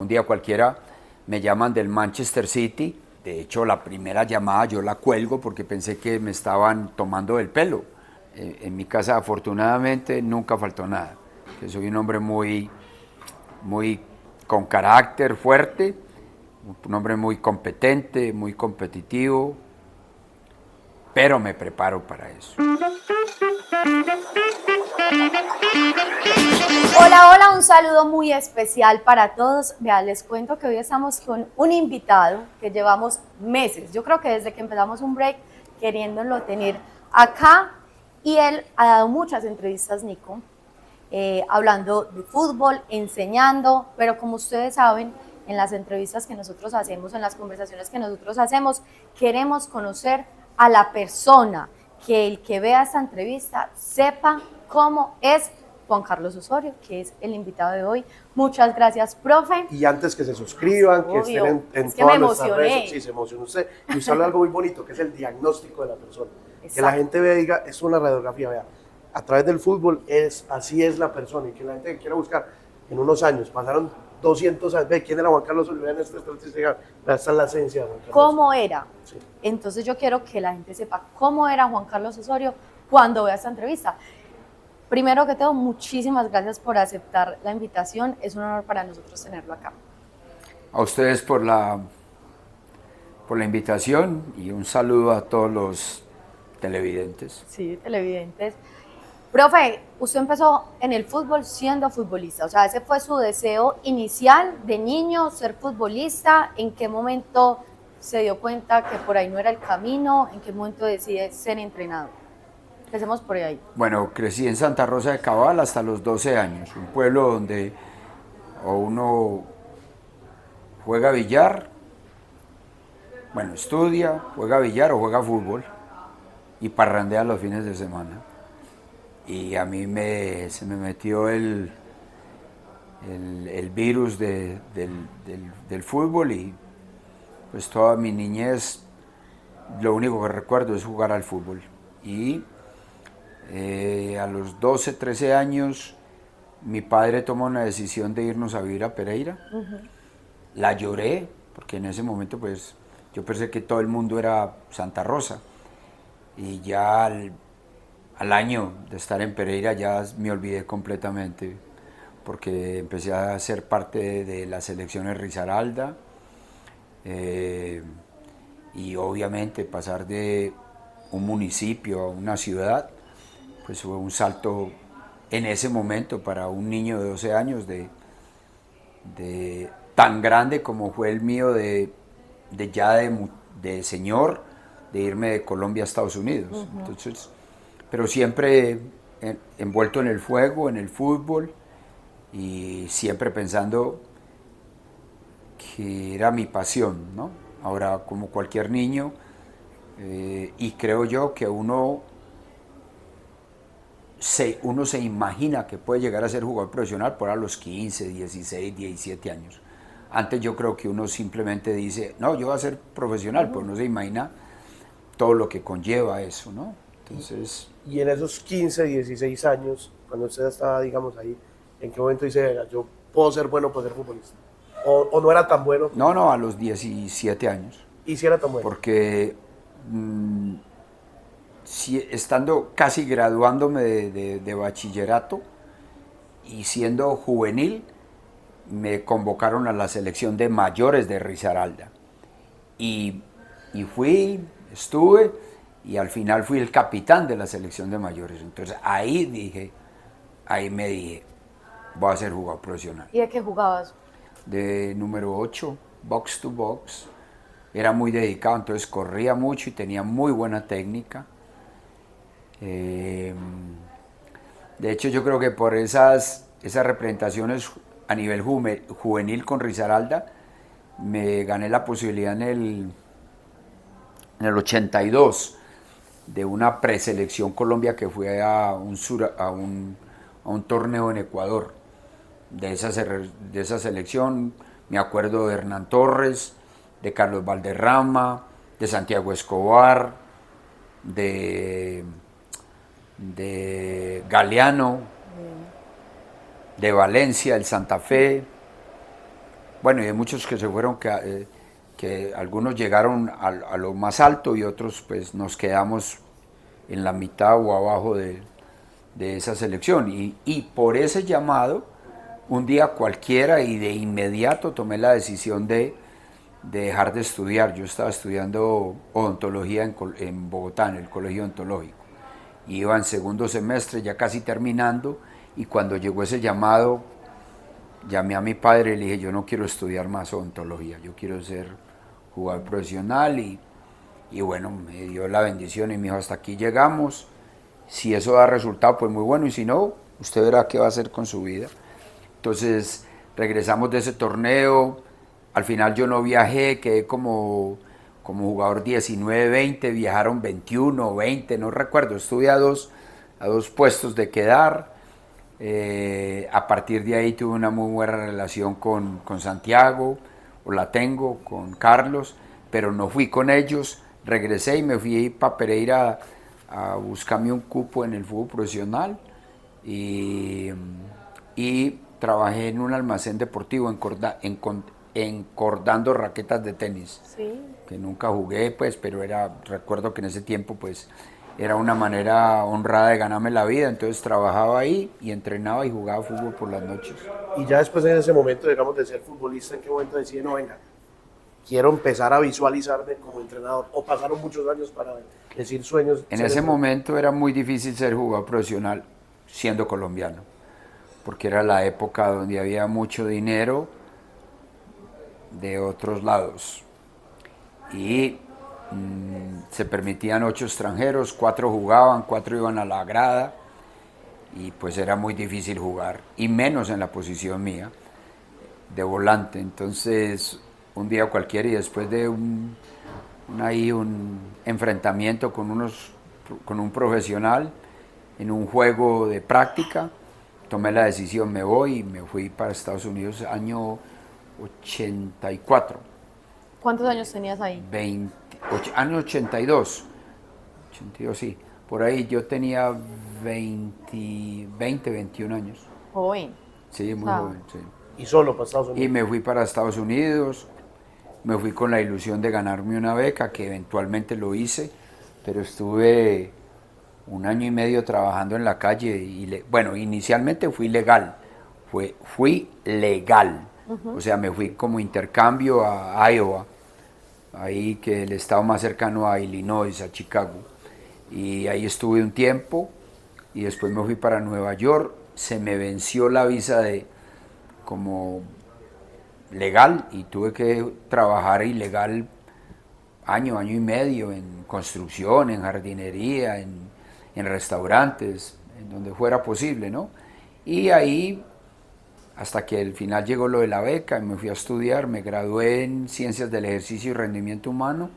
Un día cualquiera me llaman del Manchester City. De hecho, la primera llamada yo la cuelgo porque pensé que me estaban tomando el pelo. En mi casa, afortunadamente, nunca faltó nada. Que soy un hombre muy con carácter fuerte, un hombre muy competente, muy competitivo, pero me preparo para eso. Hola, hola, un saludo muy especial para todos. Vean, les cuento que hoy estamos con un invitado que llevamos meses, yo creo que desde que empezamos un break, queriéndolo tener acá, y él ha dado muchas entrevistas, Nico, hablando de fútbol, enseñando, pero como ustedes saben, en las entrevistas que nosotros hacemos, en las conversaciones que nosotros hacemos, queremos conocer a la persona, que el que vea esta entrevista sepa cómo es Juan Carlos Osorio, que es el invitado de hoy. Muchas gracias, profe. Y antes que se suscriban, que estén Obvio, en es que me todas nuestras redes. emocioné. Sí, se emocionó usted. Y usted habla algo muy bonito, que es el diagnóstico de la persona. Exacto. Que la gente vea y diga, es una radiografía, vea. A través del fútbol, así es la persona. Y que la gente que quiera buscar en unos años, pasaron 200 años, ve, ¿quién era Juan Carlos Osorio? Vean esta es la esencia de Juan Carlos. ¿Cómo era? Sí. Entonces yo quiero que la gente sepa cómo era Juan Carlos Osorio cuando vea esta entrevista. Primero que todo, muchísimas gracias por aceptar la invitación. Es un honor para nosotros tenerlo acá. A ustedes por la invitación y un saludo a todos los televidentes. Sí, televidentes. Profe, usted empezó en el fútbol siendo futbolista, o sea, ese fue su deseo inicial de niño, ser futbolista. ¿En qué momento se dio cuenta que por ahí no era el camino? ¿En qué momento decide ser entrenador? Empecemos por ahí. Bueno, crecí en Santa Rosa de Cabal hasta los 12 años, un pueblo donde o uno juega billar, bueno, estudia, juega billar o juega fútbol y parrandea los fines de semana. Y a mí se me metió el virus del fútbol y pues toda mi niñez lo único que recuerdo es jugar al fútbol. Y a los 12, 13 años mi padre tomó una decisión de irnos a vivir a Pereira. La lloré porque en ese momento pues yo pensé que todo el mundo era Santa Rosa y ya al año de estar en Pereira ya me olvidé completamente porque empecé a ser parte de las selecciones Risaralda y obviamente pasar de un municipio a una ciudad pues fue un salto en ese momento para un niño de 12 años de tan grande como fue el mío de señor, de irme de Colombia a Estados Unidos. Entonces, pero siempre envuelto en el fuego, en el fútbol y siempre pensando que era mi pasión, ¿no? Ahora, como cualquier niño, y creo yo que uno se imagina que puede llegar a ser jugador profesional por a los 15, 16, 17 años. Antes yo creo que uno simplemente dice, no, yo voy a ser profesional, pero no se imagina todo lo que conlleva eso, ¿no? Entonces... Y en esos 15, 16 años, cuando usted estaba, digamos, ahí, ¿en qué momento dice, venga, yo puedo ser bueno para ser futbolista? ¿O no era tan bueno? No, a los 17 años. ¿Y si era tan bueno? Porque estando casi graduándome de bachillerato y siendo juvenil, me convocaron a la selección de mayores de Risaralda. Y estuve, y al final fui el capitán de la selección de mayores. Entonces ahí me dije, voy a ser jugador profesional. ¿Y de qué jugabas? De número 8, box to box. Era muy dedicado, entonces corría mucho y tenía muy buena técnica. De hecho, yo creo que por esas representaciones a nivel juvenil con Risaralda, me gané la posibilidad en el 82 de una preselección Colombia que fue a un torneo en Ecuador. De esa selección me acuerdo de Hernán Torres, de Carlos Valderrama, de Santiago Escobar, de Galeano, de Valencia, el Santa Fe, bueno, y hay muchos que se fueron, que algunos llegaron a lo más alto y otros pues nos quedamos en la mitad o abajo de esa selección. Y por ese llamado, un día cualquiera y de inmediato tomé la decisión de dejar de estudiar. Yo estaba estudiando odontología en Bogotá, en el colegio odontológico. Iba en segundo semestre, ya casi terminando, y cuando llegó ese llamado, llamé a mi padre y le dije, yo no quiero estudiar más odontología, yo quiero ser jugador profesional, y bueno, me dio la bendición y me dijo, hasta aquí llegamos, si eso da resultado, pues muy bueno, y si no, usted verá qué va a hacer con su vida. Entonces regresamos de ese torneo, al final yo no viajé, quedé como jugador 19, 20, viajaron 21 o 20, no recuerdo, estuve a dos puestos de quedar. A partir de ahí tuve una muy buena relación con Santiago, o la tengo, con Carlos, pero no fui con ellos, regresé y me fui para Pereira a buscarme un cupo en el fútbol profesional y trabajé en un almacén deportivo encordando raquetas de tenis, Sí. que nunca jugué, pues, pero recuerdo que en ese tiempo, pues, era una manera honrada de ganarme la vida, entonces trabajaba ahí y entrenaba y jugaba fútbol por las noches. Y ya después en ese momento, digamos, de ser futbolista, ¿en qué momento deciden, no, venga, quiero empezar a visualizarme como entrenador? ¿O pasaron muchos años para decir sueños? En ese momento era muy difícil ser jugador profesional siendo colombiano, porque era la época donde había mucho dinero de otros lados y se permitían 8 extranjeros, 4 jugaban, 4 iban a la grada y pues era muy difícil jugar, y menos en la posición mía de volante. Entonces un día cualquiera y después de un enfrentamiento con un profesional en un juego de práctica, tomé la decisión, me voy, y me fui para Estados Unidos año 84. ¿Cuántos años tenías ahí? Año 82, sí, por ahí yo tenía 21 años. Joven. Sí, muy O sea, joven, sí. Y solo para Estados Unidos. Y me fui para Estados Unidos, me fui con la ilusión de ganarme una beca, que eventualmente lo hice, pero estuve un año y medio trabajando en la calle y bueno, inicialmente fui legal, fui legal, o sea, me fui como intercambio a Iowa, ahí que el estado más cercano a Illinois, a Chicago, y ahí estuve un tiempo y después me fui para Nueva York, se me venció la visa de como legal y tuve que trabajar ilegal año y medio en construcción, en jardinería, en restaurantes, en donde fuera posible, ¿no? Y ahí, hasta que al final llegó lo de la beca, y me fui a estudiar, me gradué en Ciencias del Ejercicio y Rendimiento Humano,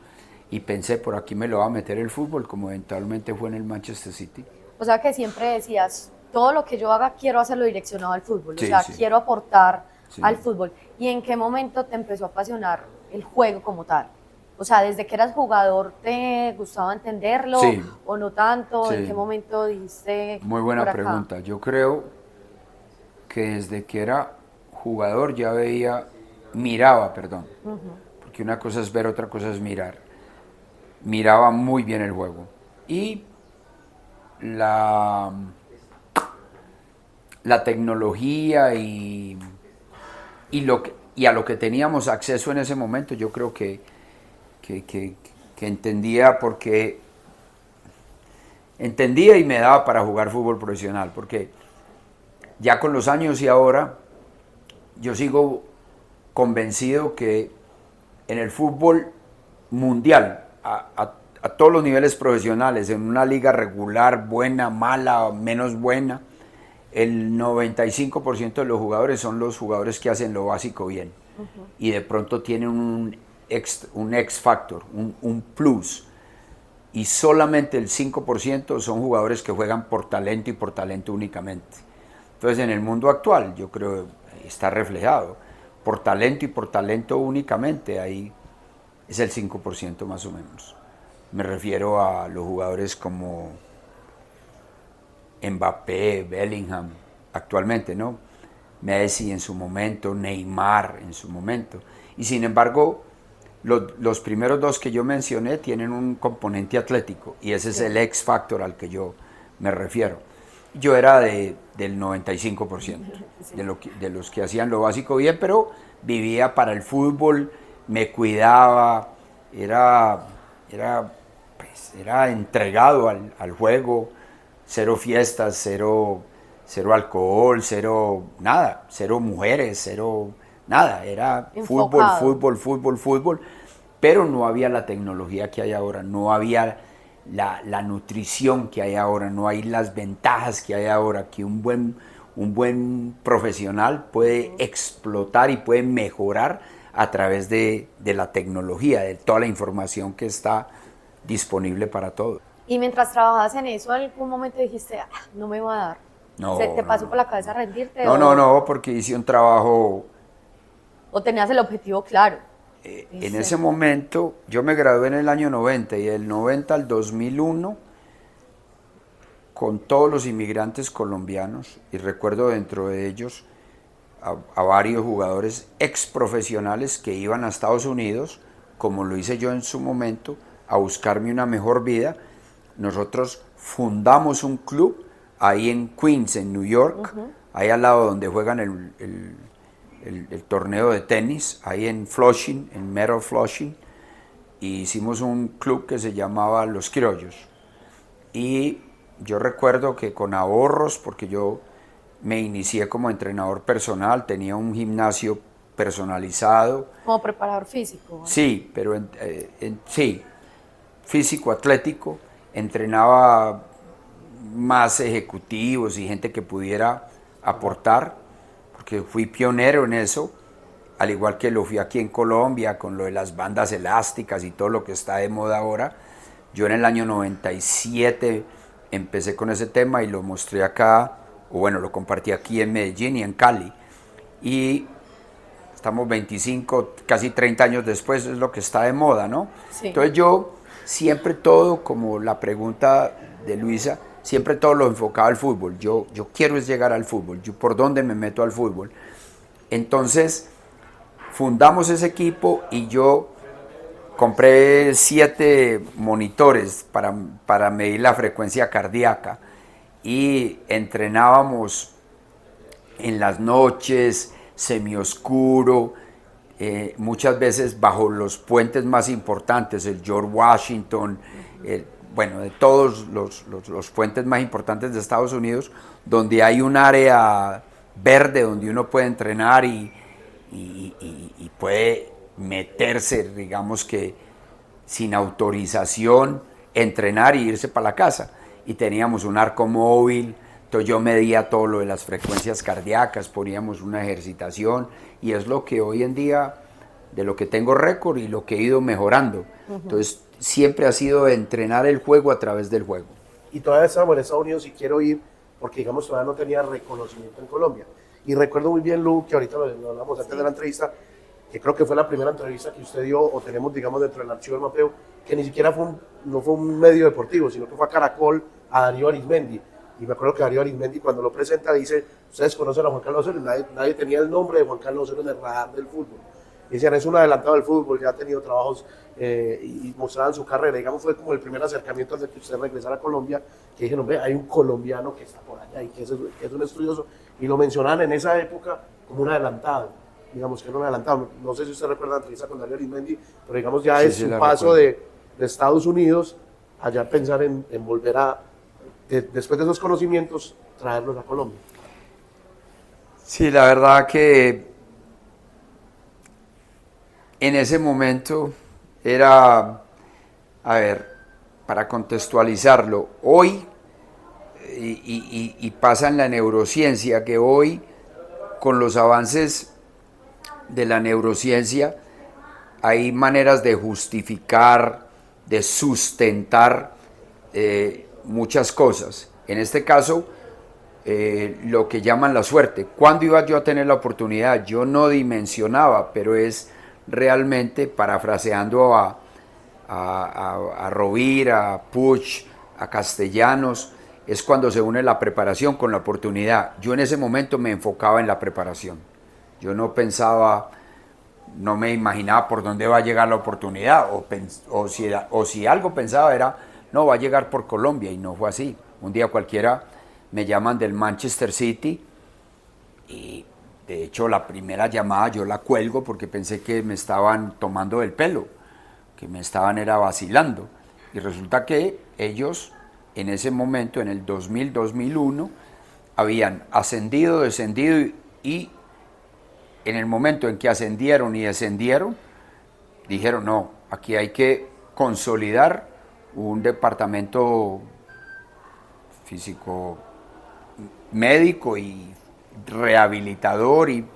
y pensé, por aquí me lo va a meter el fútbol, como eventualmente fue en el Manchester City. o sea que siempre decías, todo lo que yo haga quiero hacerlo direccionado al fútbol, Sí, o sea, sí. quiero aportar Sí. al fútbol. ¿Y en qué momento te empezó a apasionar el juego como tal? O sea, ¿desde que eras jugador te gustaba entenderlo Sí. o no tanto? Sí. ¿En qué momento dijiste Muy buena por acá? pregunta. Yo creo que desde que era jugador ya miraba, porque una cosa es ver, otra cosa es mirar. Miraba muy bien el juego. Y la tecnología y a lo que teníamos acceso en ese momento, yo creo que entendía, porque entendía y me daba para jugar fútbol profesional, porque ya con los años y ahora yo sigo convencido que en el fútbol mundial, a todos los niveles profesionales, en una liga regular, buena, mala, menos buena, el 95% de los jugadores son los jugadores que hacen lo básico bien. Y de pronto tienen un X factor, un plus. Y solamente el 5% son jugadores que juegan por talento y por talento únicamente. Entonces en el mundo actual yo creo está reflejado. Por talento y por talento únicamente, ahí es el 5% más o menos. Me refiero a los jugadores como Mbappé, Bellingham, actualmente, ¿no? Messi en su momento, Neymar en su momento. Y sin embargo, los primeros dos que yo mencioné tienen un componente atlético y ese es el X Factor al que yo me refiero. Yo era del 95% de los que hacían lo básico bien, pero vivía para el fútbol, me cuidaba, era entregado al juego, cero fiestas, cero alcohol, cero mujeres, cero nada, era Enfocado. fútbol, pero no había la tecnología que hay ahora, no había la nutrición que hay ahora, no hay las ventajas que hay ahora, que un buen profesional puede explotar y puede mejorar a través de la tecnología, de toda la información que está disponible para todos. Y mientras trabajabas en eso, ¿en algún momento dijiste, "Ah, no me va a dar"? No, ¿Se te pasó no, por la cabeza rendirte? no, porque hice un trabajo. ¿O tenías el objetivo claro? En ese momento, yo me gradué en el año 90 y del 90 al 2001 con todos los inmigrantes colombianos, y recuerdo dentro de ellos a varios jugadores ex profesionales que iban a Estados Unidos, como lo hice yo en su momento, a buscarme una mejor vida. Nosotros fundamos un club ahí en Queens, en New York, ahí al lado donde juegan el torneo de tenis, ahí en Flushing, en Mero Flushing, y hicimos un club que se llamaba Los Criollos. Y yo recuerdo que con ahorros, porque yo me inicié como entrenador personal, tenía un gimnasio personalizado. Como preparador físico. Sí, pero sí, físico, atlético, entrenaba más ejecutivos y gente que pudiera aportar, porque fui pionero en eso, al igual que lo fui aquí en Colombia con lo de las bandas elásticas y todo lo que está de moda ahora. Yo en el año 97 empecé con ese tema y lo mostré acá, o bueno, lo compartí aquí en Medellín y en Cali. Y estamos 25, casi 30 años después, es lo que está de moda, ¿no? Sí. Entonces yo siempre todo, como la pregunta de Luisa, siempre todo lo enfocaba al fútbol. Yo quiero es llegar al fútbol, yo por dónde me meto al fútbol. Entonces fundamos ese equipo y yo compré 7 monitores para medir la frecuencia cardíaca y entrenábamos en las noches, semioscuro, muchas veces bajo los puentes más importantes, el George Washington, bueno, de todos los puentes más importantes de Estados Unidos, donde hay un área verde donde uno puede entrenar y puede meterse, digamos que sin autorización, entrenar y irse para la casa. Y teníamos un arco móvil, entonces yo medía todo lo de las frecuencias cardíacas, poníamos una ejercitación y es lo que hoy en día, de lo que tengo récord y lo que he ido mejorando. Entonces siempre ha sido entrenar el juego a través del juego. Y todavía estamos en Estados Unidos y quiero ir porque, digamos, todavía no tenía reconocimiento en Colombia. Y recuerdo muy bien, Lu, que ahorita lo hablamos antes de la entrevista, que creo que fue la primera entrevista que usted dio, o tenemos, digamos, dentro del archivo del mapeo, que ni siquiera no fue un medio deportivo, sino que fue a Caracol, a Darío Arizmendi. Y me acuerdo que Darío Arizmendi, cuando lo presenta, dice, ustedes conocen a Juan Carlos Osorio, nadie tenía el nombre de Juan Carlos Osorio en el radar del fútbol. Y decían, es un adelantado del fútbol, ya ha tenido trabajos y mostraban su carrera. Digamos, fue como el primer acercamiento antes de que usted regresara a Colombia, que dijeron, ve, hay un colombiano que está por allá y que es un estudioso. Y lo mencionaban en esa época como un adelantado, digamos que era un adelantado. No sé si usted recuerda la entrevista con Darío Arizmendi, pero digamos ya es un paso de Estados Unidos allá pensar en volver después de esos conocimientos, traerlos a Colombia. Sí, la verdad que en ese momento era, a ver, para contextualizarlo, hoy, y pasa en la neurociencia, que hoy, con los avances de la neurociencia, hay maneras de justificar, de sustentar muchas cosas. En este caso, lo que llaman la suerte. ¿Cuándo iba yo a tener la oportunidad? Yo no dimensionaba, pero es realmente, parafraseando a Rovira, a Puig, a Castellanos, es cuando se une la preparación con la oportunidad. Yo en ese momento me enfocaba en la preparación. Yo no pensaba, no me imaginaba por dónde va a llegar la oportunidad, o si algo pensaba era, no, va a llegar por Colombia, y no fue así. Un día cualquiera me llaman del Manchester City, y de hecho la primera llamada yo la cuelgo porque pensé que me estaban tomando del pelo, que me estaban era vacilando, y resulta que ellos en ese momento, en el 2000-2001, habían ascendido, descendido, y en el momento en que ascendieron y descendieron, dijeron, no, aquí hay que consolidar un departamento físico, médico y rehabilitador, y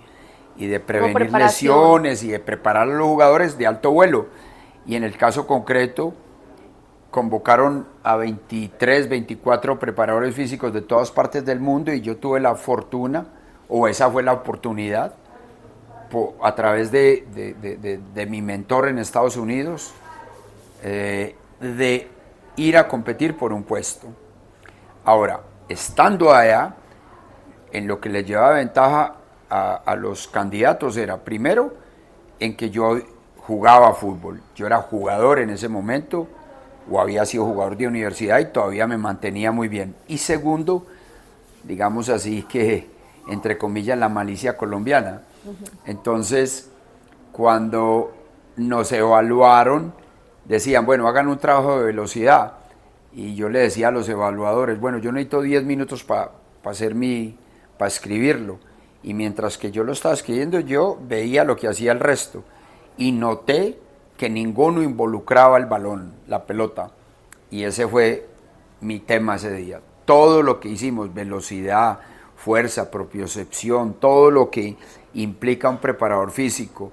de prevenir lesiones y de preparar a los jugadores de alto vuelo. Y en el caso concreto, convocaron a 23, 24 preparadores físicos de todas partes del mundo, y yo tuve la fortuna, o esa fue la oportunidad, a través de mi mentor en Estados Unidos, de ir a competir por un puesto. Ahora, estando allá, en lo que les llevaba ventaja a los candidatos era, primero, en que yo jugaba fútbol. Yo era jugador en ese momento, o había sido jugador de universidad, y todavía me mantenía muy bien. Y segundo, digamos así, que entre comillas la malicia colombiana. Entonces, cuando nos evaluaron, decían, bueno, hagan un trabajo de velocidad. Y yo le decía a los evaluadores, bueno, yo necesito 10 minutos para escribirlo. Y mientras que yo lo estaba escribiendo, yo veía lo que hacía el resto. Y noté que ninguno involucraba el balón, la pelota. Y ese fue mi tema ese día. Todo lo que hicimos, velocidad, fuerza, propiocepción, todo lo que implica un preparador físico,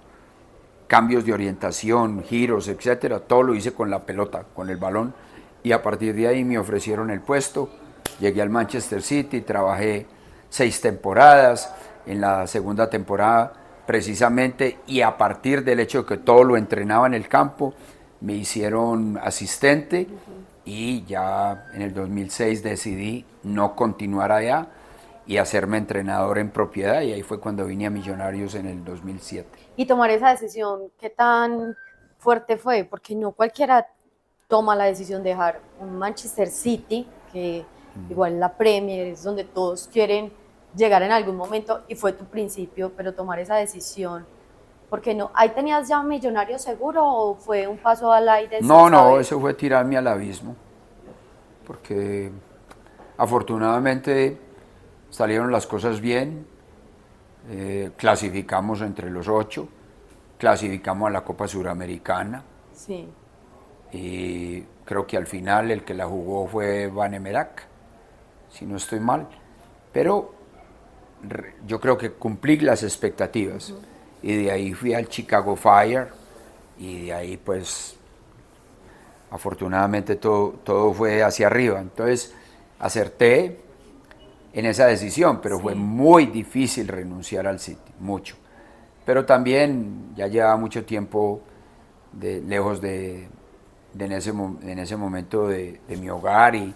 cambios de orientación, giros, etcétera, todo lo hice con la pelota, con el balón, y a partir de ahí me ofrecieron el puesto. Llegué al Manchester City, trabajé 6 temporadas, en la segunda temporada precisamente, y a partir del hecho de que todo lo entrenaba en el campo, me hicieron asistente, y ya en el 2006 decidí no continuar allá y hacerme entrenador en propiedad, y ahí fue cuando vine a Millonarios en el 2007. Y tomar esa decisión, ¿qué tan fuerte fue? Porque no cualquiera toma la decisión de dejar un Manchester City, que igual la Premier es donde todos quieren llegar en algún momento, y fue tu principio, pero tomar esa decisión, porque no, ¿ahí tenías ya Millonarios seguro o fue un paso al aire? No, eso fue tirarme al abismo, porque afortunadamente salieron las cosas bien, clasificamos entre los 8, clasificamos a la Copa Suramericana, sí, y creo que al final el que la jugó fue Vanemerac, si no estoy mal, pero yo creo que cumplí las expectativas, y de ahí fui al Chicago Fire, y de ahí pues afortunadamente todo fue hacia arriba. Entonces acerté en esa decisión, pero fue muy difícil renunciar al City, mucho. Pero también ya llevaba mucho tiempo lejos en ese momento de mi hogar, y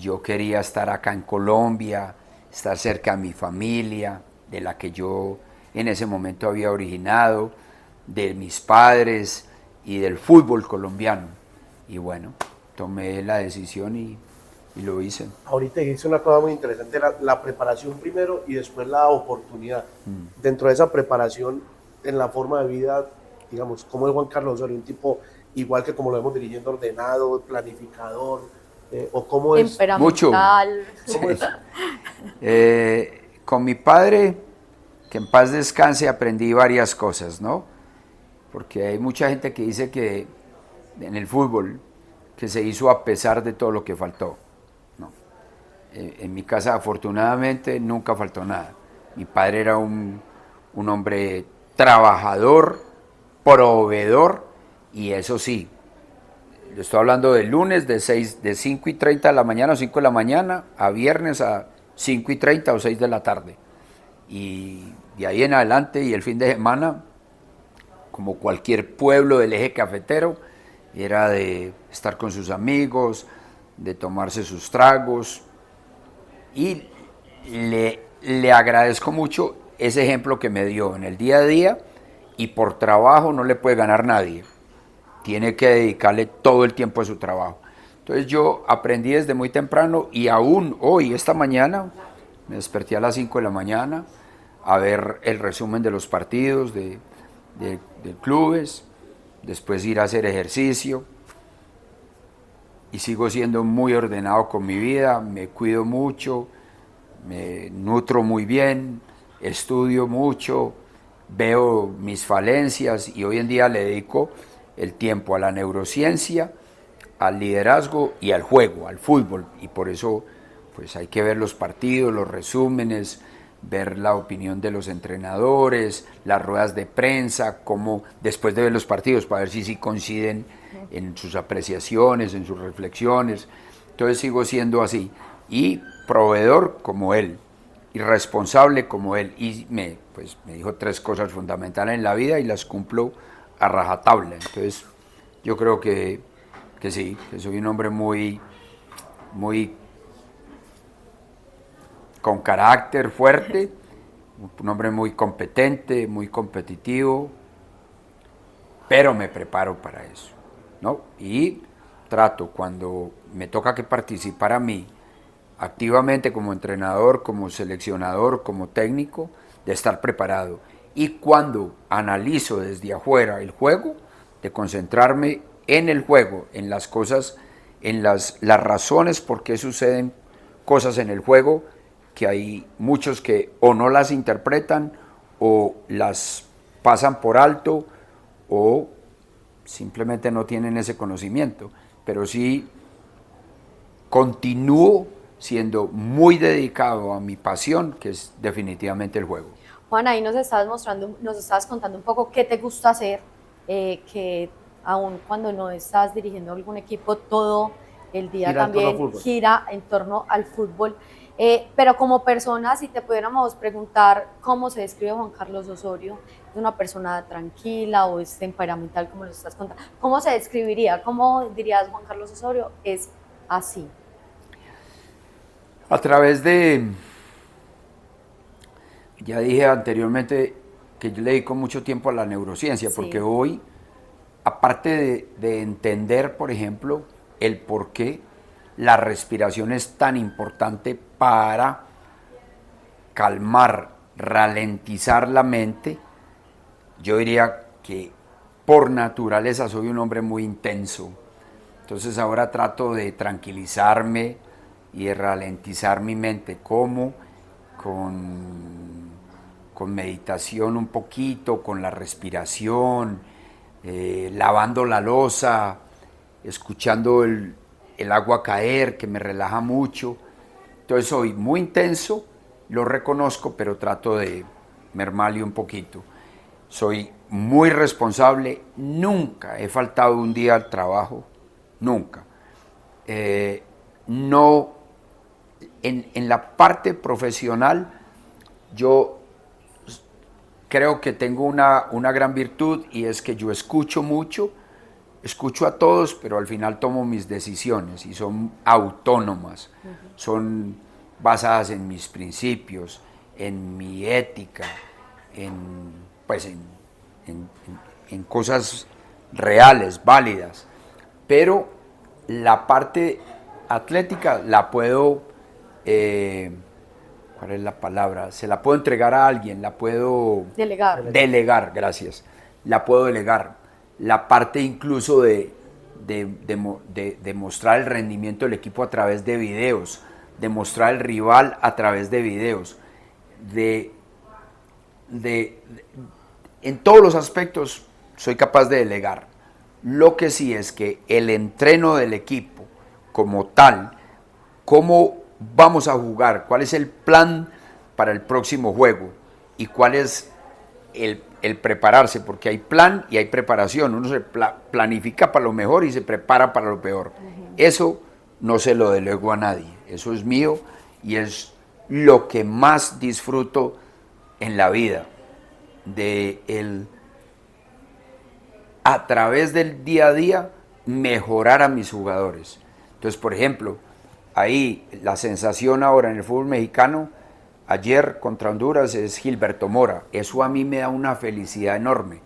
yo quería estar acá en Colombia, estar cerca de mi familia, de la que yo en ese momento había originado, de mis padres y del fútbol colombiano. Y bueno, tomé la decisión y lo hice. Ahorita dijiste una cosa muy interesante, era la preparación primero y después la oportunidad. Dentro de esa preparación, en la forma de vida, digamos, ¿cómo es Juan Carlos Osorio? Un tipo igual que como lo vemos dirigiendo, ordenado, planificador, o cómo es... Temperamental. ¿Cómo es? Con mi padre, que en paz descanse, aprendí varias cosas, ¿no? Porque hay mucha gente que dice que en el fútbol, que se hizo a pesar de todo lo que faltó. No. En mi casa, afortunadamente, nunca faltó nada. Mi padre era un hombre trabajador, proveedor, y eso sí, le estoy hablando de lunes de 5:30 de la mañana o 5 de la mañana a viernes a 5:30 o 6 de la tarde. Y de ahí en adelante, y el fin de semana, como cualquier pueblo del eje cafetero, era de estar con sus amigos, de tomarse sus tragos, y le agradezco mucho ese ejemplo que me dio en el día a día, y por trabajo no le puede ganar nadie, tiene que dedicarle todo el tiempo a su trabajo. Entonces yo aprendí desde muy temprano, y aún hoy, esta mañana, me desperté a las 5 de la mañana a ver el resumen de los partidos de clubes, después ir a hacer ejercicio, y sigo siendo muy ordenado con mi vida, me cuido mucho, me nutro muy bien, estudio mucho, veo mis falencias, y hoy en día le dedico el tiempo a la neurociencia, al liderazgo y al juego, al fútbol, y por eso pues hay que ver los partidos, los resúmenes, ver la opinión de los entrenadores, las ruedas de prensa, cómo después de ver los partidos, para ver si coinciden en sus apreciaciones, en sus reflexiones. Entonces sigo siendo así, y proveedor como él, y responsable como él, y me dijo 3 cosas fundamentales en la vida y las cumplo a rajatabla. Entonces yo creo que sí, que soy un hombre muy con carácter fuerte, un hombre muy competente, muy competitivo, pero me preparo para eso, ¿no? Y trato, cuando me toca que participar a mí activamente como entrenador, como seleccionador, como técnico, de estar preparado. Y cuando analizo desde afuera el juego, de concentrarme en el juego, en las cosas, en las razones por qué suceden cosas en el juego, que hay muchos que o no las interpretan o las pasan por alto o simplemente no tienen ese conocimiento, pero sí continúo siendo muy dedicado a mi pasión, que es definitivamente el juego. Juan, ahí nos estabas contando un poco qué te gusta hacer, que aun cuando no estás dirigiendo algún equipo, todo el día también gira en torno al fútbol. Pero como persona, si te pudiéramos preguntar cómo se describe Juan Carlos Osorio, ¿es una persona tranquila o es temperamental, como lo estás contando? ¿Cómo se describiría? ¿Cómo dirías Juan Carlos Osorio es así? A través de, ya dije anteriormente que yo le dedico mucho tiempo a la neurociencia, sí, porque hoy, aparte de entender, por ejemplo, el por qué la respiración es tan importante para calmar, ralentizar la mente, yo diría que por naturaleza soy un hombre muy intenso. Entonces ahora trato de tranquilizarme y de ralentizar mi mente. ¿Cómo? Con meditación un poquito, con la respiración, lavando la loza, escuchando el agua caer, que me relaja mucho. Entonces soy muy intenso, lo reconozco, pero trato de mermarle un poquito. Soy muy responsable, nunca he faltado un día al trabajo, nunca. No, en la parte profesional, yo creo que tengo una gran virtud, y es que yo escucho mucho, escucho a todos, pero al final tomo mis decisiones y son autónomas, son basadas en mis principios, en mi ética, en cosas reales, válidas. Pero la parte atlética la puedo, ¿cuál es la palabra? Se la puedo entregar a alguien, la puedo delegar, gracias. La puedo delegar. La parte incluso de mostrar el rendimiento del equipo a través de videos, de mostrar el rival a través de videos, en todos los aspectos soy capaz de delegar. Lo que sí es que el entreno del equipo como tal, cómo vamos a jugar, cuál es el plan para el próximo juego y cuál es el prepararse, porque hay plan y hay preparación. Uno se planifica para lo mejor y se prepara para lo peor. Eso no se lo delego a nadie, eso es mío y es lo que más disfruto en la vida, a través del día a día mejorar a mis jugadores. Entonces, por ejemplo, ahí la sensación ahora en el fútbol mexicano, ayer contra Honduras, es Gilberto Mora. Eso a mí me da una felicidad enorme.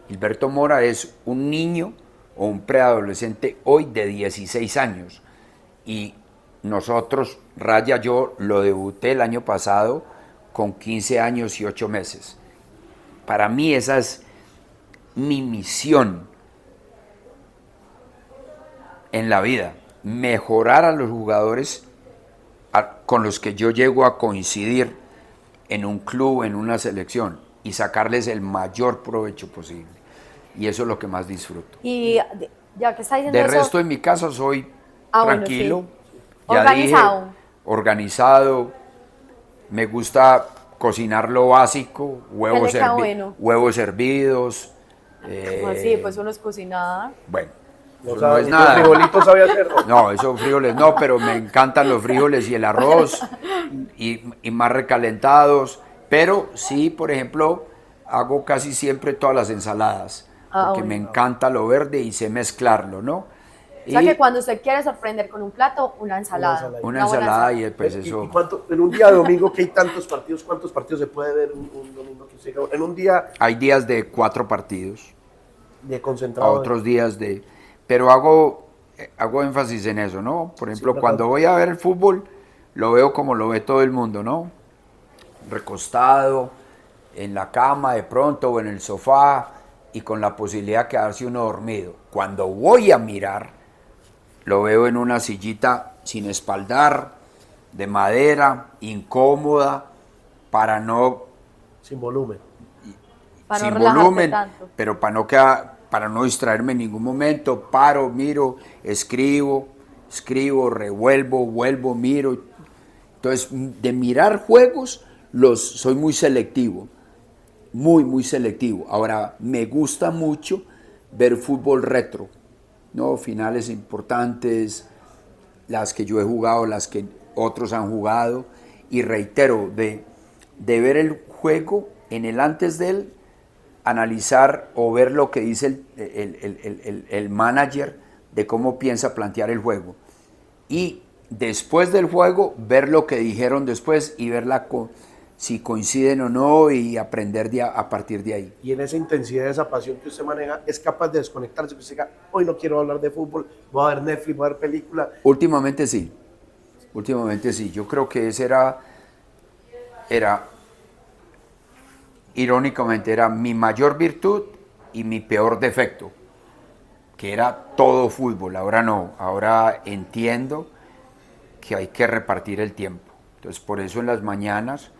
Gilberto Mora es un niño o un preadolescente hoy de 16 años. Y nosotros, Raya, yo lo debuté el año pasado con 15 años y 8 meses. Para mí esa es mi misión en la vida, mejorar a los jugadores con los que yo llego a coincidir en un club, en una selección, y sacarles el mayor provecho posible. Y eso es lo que más disfruto. Y ya que está diciendo De eso, resto, en mi casa soy tranquilo, bueno, sí. ya Organizado. dije, organizado, me gusta cocinar lo básico, huevos, bueno? huevos hervidos. Pues sí, pues uno es cocinada. Bueno, No, eso no es ¿Los nada. frijolitos sabía hacerlo? No, esos frijoles no, pero me encantan los frijoles y el arroz y más recalentados. Pero sí, por ejemplo, hago casi siempre todas las ensaladas, porque me encanta lo verde y sé mezclarlo, ¿no? O sea que cuando usted quiere sorprender con un plato, una ensalada. Una ensalada y después ¿Y eso. en un día de domingo que hay tantos partidos, cuántos partidos se puede ver un domingo que usted, en un día Hay días de 4 partidos, de a concentrado? otros días de... Pero hago énfasis en eso, ¿no? Por ejemplo, Sí, cuando voy a ver el fútbol, lo veo como lo ve todo el mundo, ¿no? Recostado, en la cama de pronto o en el sofá y con la posibilidad de quedarse uno dormido. Cuando voy a mirar, lo veo en una sillita sin espaldar, de madera, incómoda, para no Sin volumen. Para sin no relajarte volumen, tanto. pero para no distraerme en ningún momento, paro, miro, escribo, revuelvo, vuelvo, miro. Entonces, de mirar juegos, soy muy selectivo, muy selectivo. Ahora, me gusta mucho ver fútbol retro, ¿no? Finales importantes, las que yo he jugado, las que otros han jugado, y reitero, de ver el juego en el antes de él, analizar o ver lo que dice el manager de cómo piensa plantear el juego. Y después del juego, ver lo que dijeron después y ver si coinciden o no y aprender a partir de ahí. Y en esa intensidad, esa pasión que usted maneja, es capaz de desconectarse, que usted diga, hoy no quiero hablar de fútbol, voy a ver Netflix, voy a ver película. Últimamente sí, yo creo que ese era irónicamente, era mi mayor virtud y mi peor defecto, que era todo fútbol. Ahora no, ahora entiendo que hay que repartir el tiempo. Entonces, por eso en las mañanas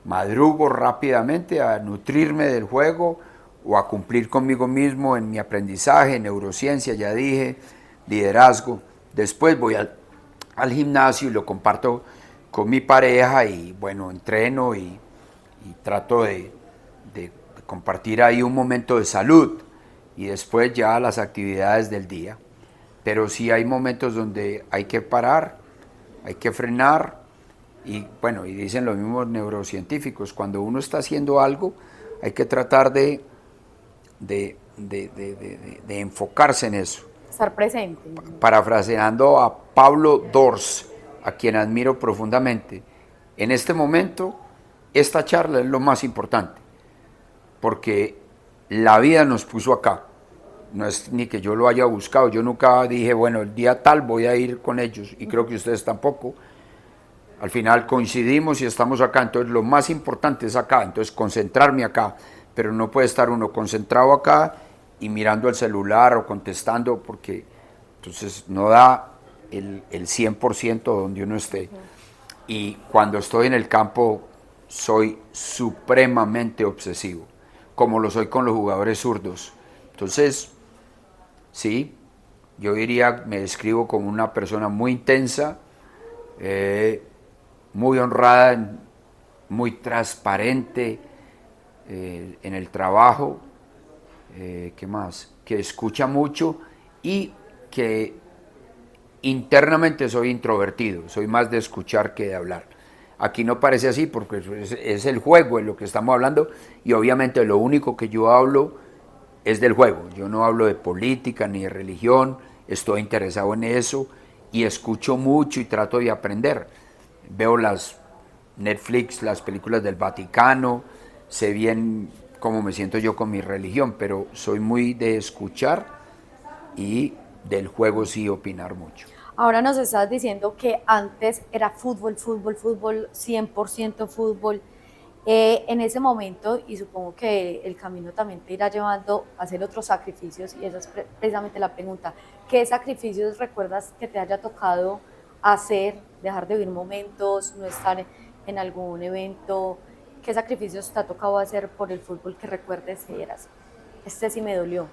madrugo rápidamente a nutrirme del juego o a cumplir conmigo mismo en mi aprendizaje, neurociencia, ya dije, liderazgo. Después voy al gimnasio y lo comparto con mi pareja y bueno, entreno y trato de compartir ahí un momento de salud y después ya las actividades del día. Pero sí hay momentos donde hay que parar, hay que frenar y bueno, y dicen los mismos neurocientíficos, cuando uno está haciendo algo hay que tratar de enfocarse en eso. Estar presente. Parafraseando a Pablo Dors, a quien admiro profundamente, en este momento esta charla es lo más importante, porque la vida nos puso acá, no es ni que yo lo haya buscado, yo nunca dije, bueno, el día tal voy a ir con ellos, y creo que ustedes tampoco. Al final coincidimos y estamos acá, entonces lo más importante es acá, entonces concentrarme acá, pero no puede estar uno concentrado acá y mirando el celular o contestando, porque entonces no da el 100% donde uno esté. Y cuando estoy en el campo soy supremamente obsesivo, como lo soy con los jugadores zurdos. Entonces, sí, yo diría, me describo como una persona muy intensa, muy honrada, muy transparente en el trabajo, ¿qué más? Que escucha mucho y que internamente soy introvertido, soy más de escuchar que de hablar. Aquí no parece así porque es el juego en lo que estamos hablando y obviamente lo único que yo hablo es del juego. Yo no hablo de política ni de religión, estoy interesado en eso y escucho mucho y trato de aprender. Veo las Netflix, las películas del Vaticano, sé bien cómo me siento yo con mi religión, pero soy muy de escuchar y del juego sí opinar mucho. Ahora nos estás diciendo que antes era fútbol, fútbol, fútbol, 100% fútbol. En ese momento, y supongo que el camino también te irá llevando a hacer otros sacrificios, y esa es precisamente la pregunta, ¿qué sacrificios recuerdas que te haya tocado hacer, dejar de vivir momentos, no estar en algún evento? ¿Qué sacrificios te ha tocado hacer por el fútbol que recuerdes y eras, este sí me dolió?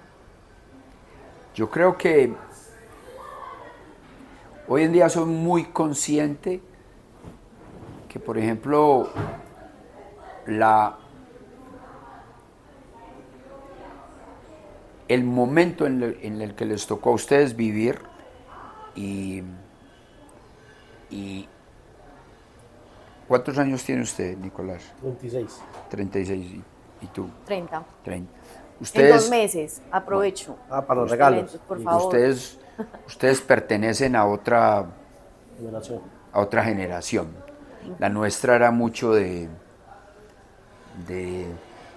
Yo creo que hoy en día soy muy consciente que, por ejemplo, el momento en el que les tocó a ustedes vivir y ¿cuántos años tiene usted, Nicolás? 26. 36. ¿Y tú? 30. 30. En 2 meses, aprovecho. Para los Los regalos. talentos, por favor. Ustedes pertenecen a otra Generación. La nuestra era mucho de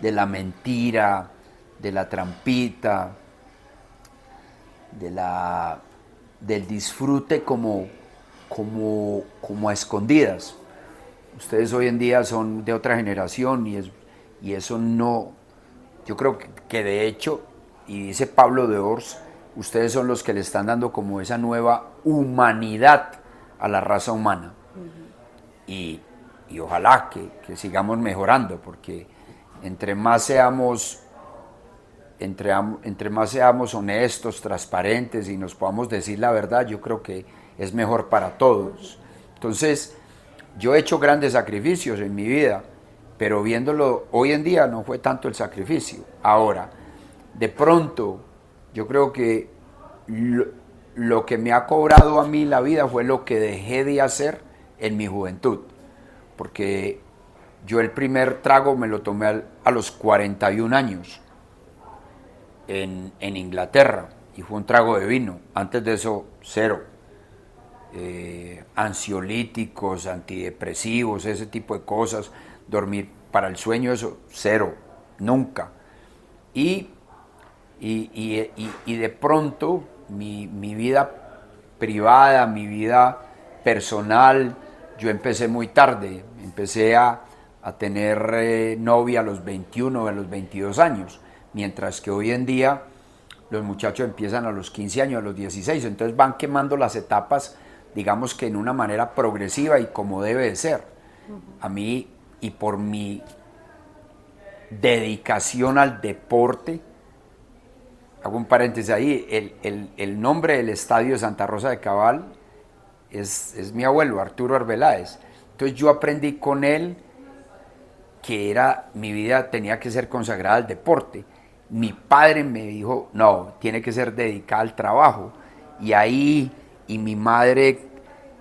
la mentira, de la trampita, del disfrute como a escondidas. Ustedes hoy en día son de otra generación y eso no, yo creo que de hecho, y dice Pablo de Ors, ustedes son los que le están dando como esa nueva humanidad a la raza humana. Y ojalá que sigamos mejorando, porque entre más seamos honestos, transparentes y nos podamos decir la verdad, yo creo que es mejor para todos. Entonces, yo he hecho grandes sacrificios en mi vida, pero viéndolo hoy en día no fue tanto el sacrificio. Ahora, de pronto, yo creo que lo que me ha cobrado a mí la vida fue lo que dejé de hacer en mi juventud, porque yo el primer trago me lo tomé a los 41 años en Inglaterra, y fue un trago de vino. Antes de eso, cero. Ansiolíticos, antidepresivos, ese tipo de cosas, dormir para el sueño, eso, cero, nunca. Y de pronto mi vida privada, mi vida personal, yo empecé muy tarde, empecé a tener novia a los 21, a los 22 años, mientras que hoy en día los muchachos empiezan a los 15 años, a los 16, entonces van quemando las etapas, digamos que en una manera progresiva y como debe de ser. A mí, y por mi dedicación al deporte, hago un paréntesis ahí, el nombre del estadio de Santa Rosa de Cabal es mi abuelo, Arturo Arbeláez. Entonces yo aprendí con él que mi vida tenía que ser consagrada al deporte. Mi padre me dijo, no, tiene que ser dedicada al trabajo. Y mi madre,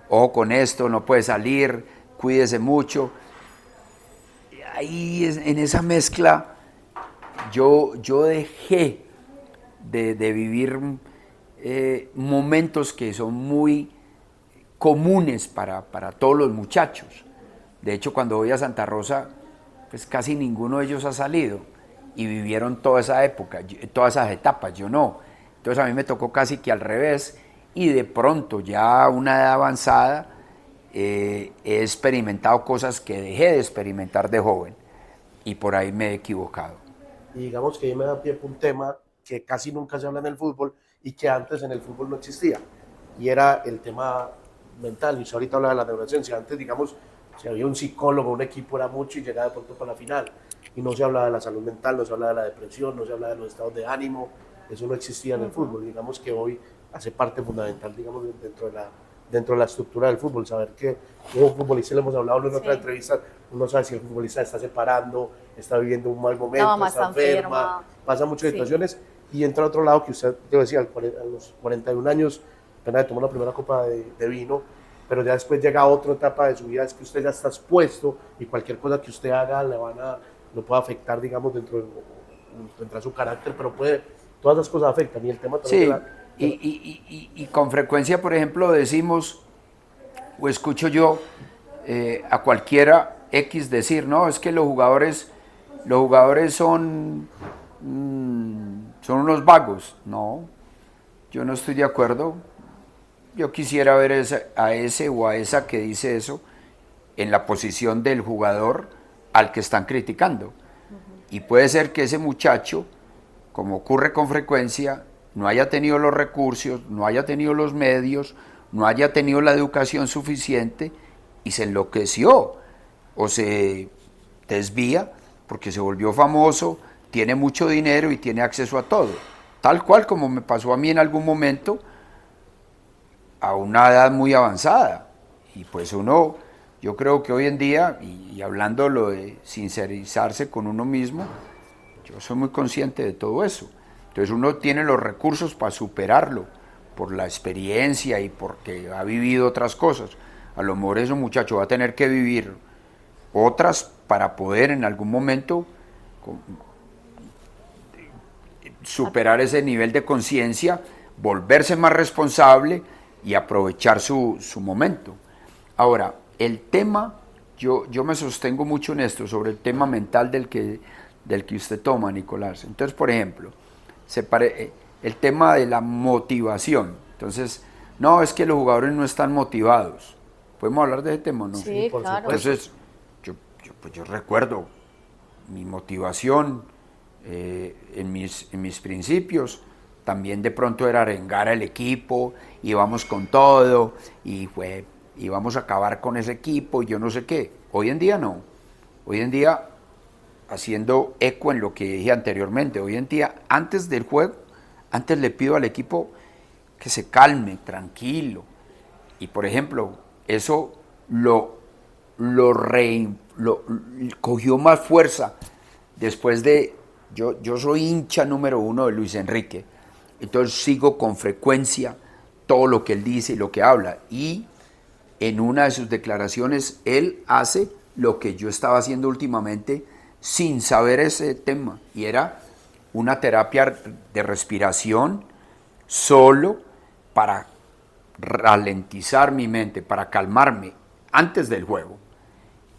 ojo con esto, no puede salir, cuídese mucho. Ahí en esa mezcla yo dejé de vivir momentos que son muy comunes para todos los muchachos. De hecho, cuando voy a Santa Rosa, pues casi ninguno de ellos ha salido y vivieron toda esa época, todas esas etapas, yo no. Entonces a mí me tocó casi que al revés, y de pronto ya a una edad avanzada he experimentado cosas que dejé de experimentar de joven, y por ahí me he equivocado. Y digamos que ahí me da pie por un tema que casi nunca se habla en el fútbol y que antes en el fútbol no existía, y era el tema mental. Y usted ahorita habla de la neurociencia. Antes, digamos, si había un psicólogo, un equipo era mucho y llegaba de pronto para la final, y no se hablaba de la salud mental, no se hablaba de la depresión, no se hablaba de los estados de ánimo. Eso no existía en el fútbol. Digamos que hoy hace parte fundamental, digamos, dentro de la estructura del fútbol, saber que un futbolista, le hemos hablado en otra entrevista, uno sabe si el futbolista está separando, está viviendo un mal momento, está enferma, pasa muchas situaciones, y entra a otro lado que usted, yo decía, a los 41 años, apenas tomó la primera copa de vino, pero ya después llega a otra etapa de su vida, es que usted ya está expuesto y cualquier cosa que usted haga lo puede afectar, digamos, dentro de su carácter, pero todas las cosas afectan, y el tema también Y con frecuencia, por ejemplo, decimos, o escucho yo a cualquiera X decir, no, es que los jugadores son, son unos vagos. No, yo no estoy de acuerdo. Yo quisiera ver a ese o a esa que dice eso en la posición del jugador al que están criticando. Y puede ser que ese muchacho, como ocurre con frecuencia, no haya tenido los recursos, no haya tenido los medios, no haya tenido la educación suficiente y se enloqueció o se desvía porque se volvió famoso, tiene mucho dinero y tiene acceso a todo. Tal cual como me pasó a mí en algún momento a una edad muy avanzada. Y pues uno, yo creo que hoy en día, y hablando lo de sincerizarse con uno mismo, yo soy muy consciente de todo eso. Entonces uno tiene los recursos para superarlo, por la experiencia y porque ha vivido otras cosas. A lo mejor ese muchacho va a tener que vivir otras para poder en algún momento superar ese nivel de conciencia, volverse más responsable y aprovechar su momento. Ahora, el tema, yo me sostengo mucho en esto, sobre el tema mental del que usted toma, Nicolás. Entonces, por ejemplo, el tema de la motivación. Entonces, no, es que los jugadores no están motivados. ¿Podemos hablar de ese tema o no? Sí, claro. Entonces, yo recuerdo mi motivación en mis principios. También de pronto era arengar al equipo, íbamos con todo, y íbamos a acabar con ese equipo, y yo no sé qué. Hoy en día no. Hoy en día, haciendo eco en lo que dije anteriormente, hoy en día, antes del juego, antes le pido al equipo que se calme, tranquilo. Y por ejemplo, eso lo cogió más fuerza después de, yo soy hincha número 1 de Luis Enrique, entonces sigo con frecuencia todo lo que él dice y lo que habla, y en una de sus declaraciones él hace lo que yo estaba haciendo últimamente sin saber ese tema, y era una terapia de respiración solo para ralentizar mi mente, para calmarme antes del juego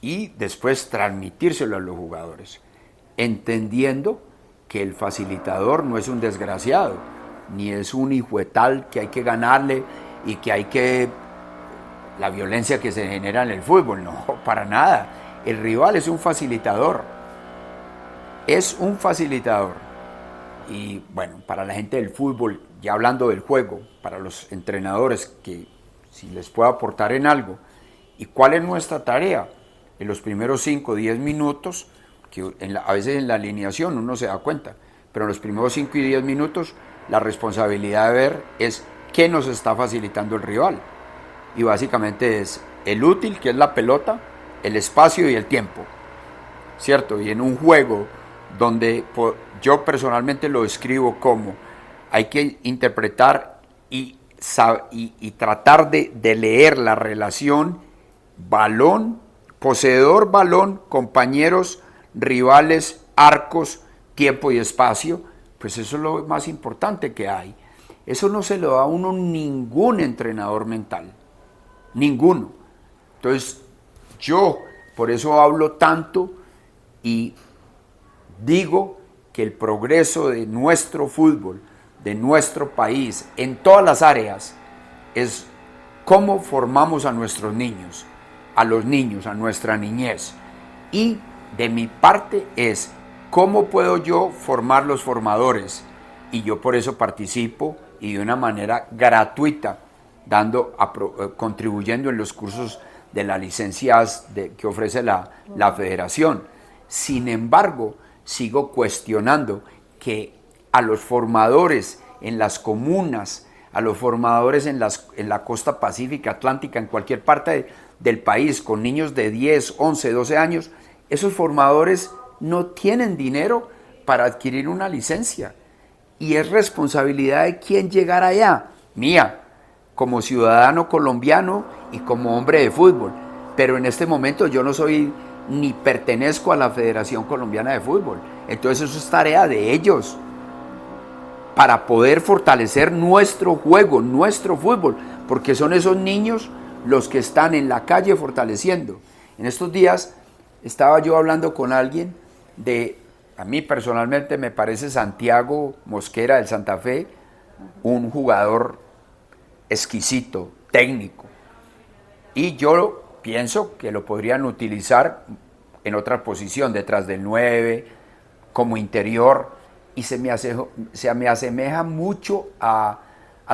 y después transmitírselo a los jugadores, entendiendo que el facilitador no es un desgraciado, ni es un hijo de tal que hay que ganarle y que hay que... la violencia que se genera en el fútbol, no, para nada. El rival es un facilitador, y bueno, para la gente del fútbol, ya hablando del juego, para los entrenadores, que si les puedo aportar en algo, ¿y cuál es nuestra tarea? En los primeros 5 o 10 minutos, que a veces en la alineación uno se da cuenta, pero en los primeros 5 y 10 minutos, la responsabilidad de ver es qué nos está facilitando el rival. Y básicamente es el útil, que es la pelota, el espacio y el tiempo, ¿cierto? Y en un juego donde yo personalmente lo describo como hay que interpretar y tratar de leer la relación balón, poseedor balón, compañeros, rivales, arcos, tiempo y espacio, pues eso es lo más importante que hay. Eso no se lo da a uno ningún entrenador mental, ninguno. Entonces yo por eso hablo tanto y digo que el progreso de nuestro fútbol, de nuestro país, en todas las áreas, es cómo formamos a nuestros niños, a nuestra niñez. Y de mi parte es cómo puedo yo formar los formadores. Y yo por eso participo y de una manera gratuita, contribuyendo en los cursos de las licencias que ofrece la federación. Sin embargo, sigo cuestionando que a los formadores en las comunas, a los formadores en la costa pacífica, atlántica, en cualquier parte del país, con niños de 10, 11, 12 años, esos formadores no tienen dinero para adquirir una licencia. Y es responsabilidad de quién llegar allá, mía, como ciudadano colombiano y como hombre de fútbol. Pero en este momento yo no soy ni pertenezco a la Federación Colombiana de Fútbol. Entonces eso es tarea de ellos. para poder fortalecer nuestro juego, nuestro fútbol, porque son esos niños los que están en la calle fortaleciendo. En estos días estaba yo hablando con alguien a mí personalmente me parece Santiago Mosquera del Santa Fe un jugador exquisito, técnico, y yo pienso que lo podrían utilizar en otra posición, detrás del 9, como interior, y se me asemeja mucho a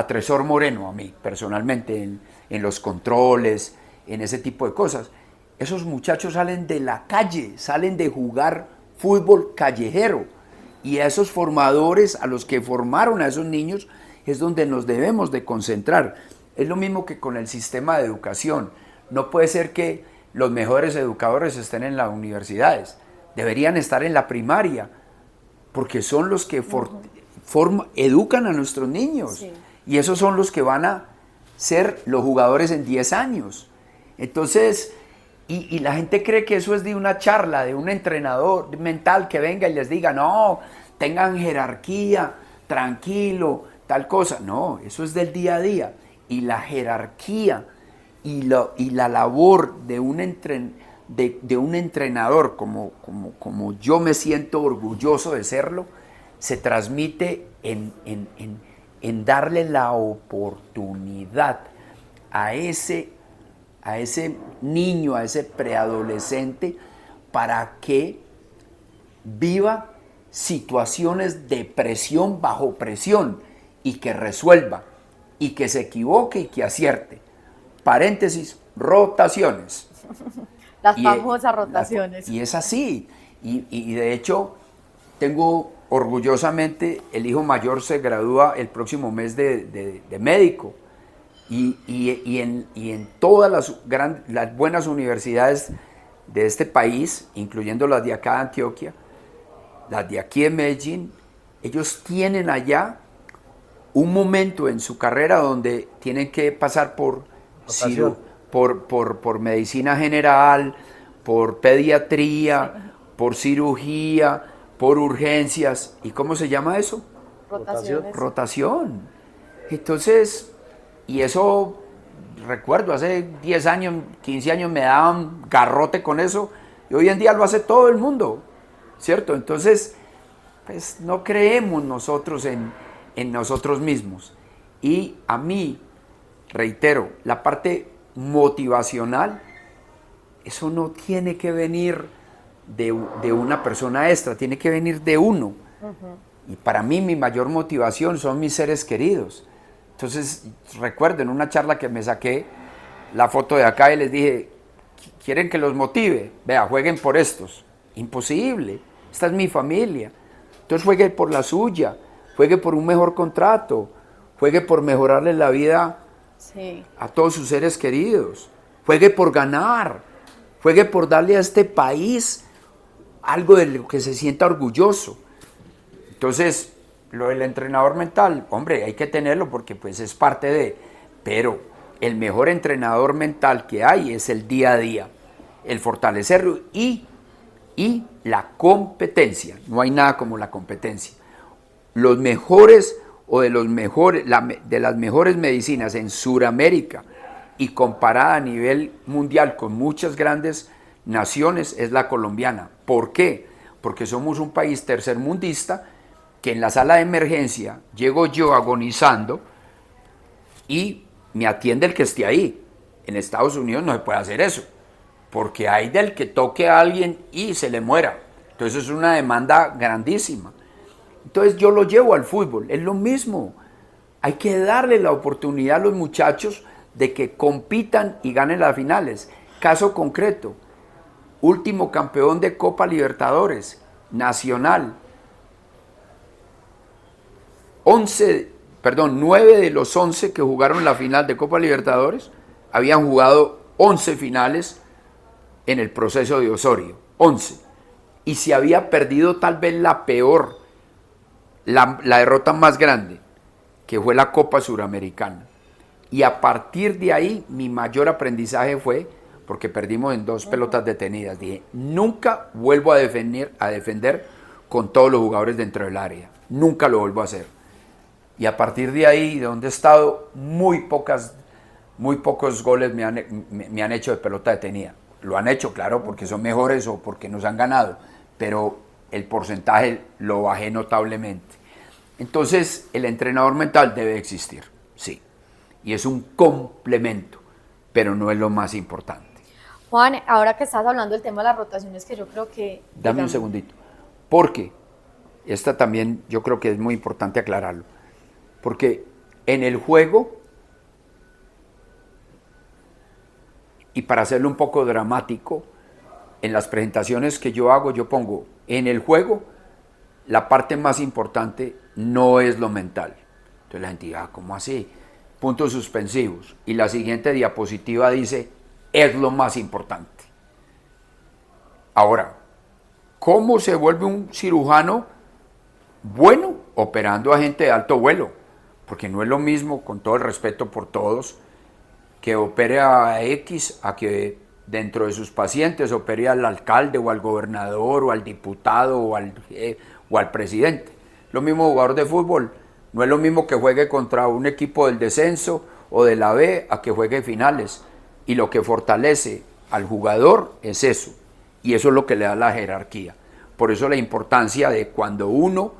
Tresor Moreno, a mí personalmente, en los controles, en ese tipo de cosas. Esos muchachos salen de la calle, salen de jugar fútbol callejero, y a esos formadores, a los que formaron a esos niños, es donde nos debemos de concentrar. Es lo mismo que con el sistema de educación. No puede ser que los mejores educadores estén en las universidades, deberían estar en la primaria, porque son los que educan a nuestros niños, sí. Y esos son los que van a ser los jugadores en 10 años. Entonces, y la gente cree que eso es de una charla, de un entrenador mental que venga y les diga, no, tengan jerarquía, tranquilo, tal cosa. No, eso es del día a día. Y la jerarquía y la labor de un entrenador, como yo me siento orgulloso de serlo, se transmite en darle la oportunidad a ese niño, a ese preadolescente, para que viva situaciones de presión bajo presión y que resuelva, y que se equivoque y que acierte. Paréntesis, rotaciones. Las famosas rotaciones. Y es así. Y de hecho, tengo orgullosamente, el hijo mayor se gradúa el próximo mes de médico. Y en todas las buenas universidades de este país, incluyendo las de acá de Antioquia, las de aquí de Medellín, ellos tienen allá un momento en su carrera donde tienen que pasar por medicina general, por pediatría, sí, por cirugía, por urgencias. ¿Y cómo se llama eso? Rotación. Entonces, y eso, recuerdo, hace 10 años, 15 años me daban garrote con eso, y hoy en día lo hace todo el mundo, ¿cierto? Entonces, pues no creemos nosotros en nosotros mismos. Y a mí, reitero, la parte motivacional, eso no tiene que venir de una persona extra, tiene que venir de uno. Uh-huh. Y para mí mi mayor motivación son mis seres queridos. Entonces, recuerdo en una charla que me saqué la foto de acá y les dije, ¿quieren que los motive? Vea, jueguen por estos. Imposible, esta es mi familia. Entonces juegue por la suya, juegue por un mejor contrato, juegue por mejorarle la vida, sí, a todos sus seres queridos, juegue por ganar, juegue por darle a este país algo de lo que se sienta orgulloso. Entonces, lo del entrenador mental, hombre, hay que tenerlo porque pues es parte de, pero el mejor entrenador mental que hay es el día a día, el fortalecerlo y la competencia. No hay nada como la competencia. Los mejores o de las mejores medicinas en Sudamérica y comparada a nivel mundial con muchas grandes naciones es la colombiana. ¿Por qué? Porque somos un país tercermundista que en la sala de emergencia llego yo agonizando y me atiende el que esté ahí. En Estados Unidos no se puede hacer eso, porque hay del que toque a alguien y se le muera. Entonces es una demanda grandísima. Entonces yo lo llevo al fútbol, es lo mismo. Hay que darle la oportunidad a los muchachos de que compitan y ganen las finales. Caso concreto, último campeón de Copa Libertadores, Nacional. 9 de los 11 que jugaron la final de Copa Libertadores habían jugado 11 finales en el proceso de Osorio, 11. Y se había perdido tal vez la peor, la derrota más grande, que fue la Copa Suramericana. Y a partir de ahí, mi mayor aprendizaje fue, porque perdimos en 2 pelotas detenidas, dije, nunca vuelvo a defender con todos los jugadores dentro del área, nunca lo vuelvo a hacer. Y a partir de ahí, de donde he estado, muy pocos goles me han hecho de pelota detenida. Lo han hecho, claro, porque son mejores o porque nos han ganado, pero el porcentaje lo bajé notablemente. Entonces, el entrenador mental debe existir, sí, y es un complemento, pero no es lo más importante. Juan, ahora que estás hablando del tema de las rotaciones, que yo creo que... Dame un segundito, porque esta también yo creo que es muy importante aclararlo, porque en el juego, y para hacerlo un poco dramático, en las presentaciones que yo hago, yo pongo en el juego, la parte más importante no es lo mental. Entonces la gente dice, ¿cómo así? Puntos suspensivos. Y la siguiente diapositiva dice, es lo más importante. Ahora, ¿cómo se vuelve un cirujano bueno operando a gente de alto vuelo? Porque no es lo mismo, con todo el respeto por todos, que opere a X, a que dentro de sus pacientes opere al alcalde o al gobernador o al diputado o al presidente. Lo mismo jugador de fútbol, no es lo mismo que juegue contra un equipo del descenso o de la B a que juegue finales. Y lo que fortalece al jugador es eso, y eso es lo que le da la jerarquía. Por eso la importancia de cuando uno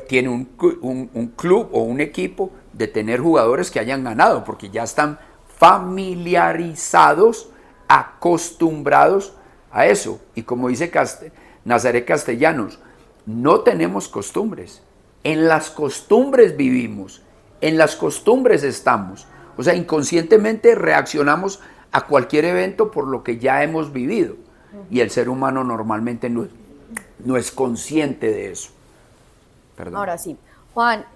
tiene un club o un equipo, de tener jugadores que hayan ganado, porque ya están familiarizados, acostumbrados a eso. Y como dice Nazaret Castellanos, no tenemos costumbres. En las costumbres vivimos, en las costumbres estamos. O sea, inconscientemente reaccionamos a cualquier evento por lo que ya hemos vivido. Y el ser humano normalmente no es consciente de eso. Perdón. Ahora sí. Juan,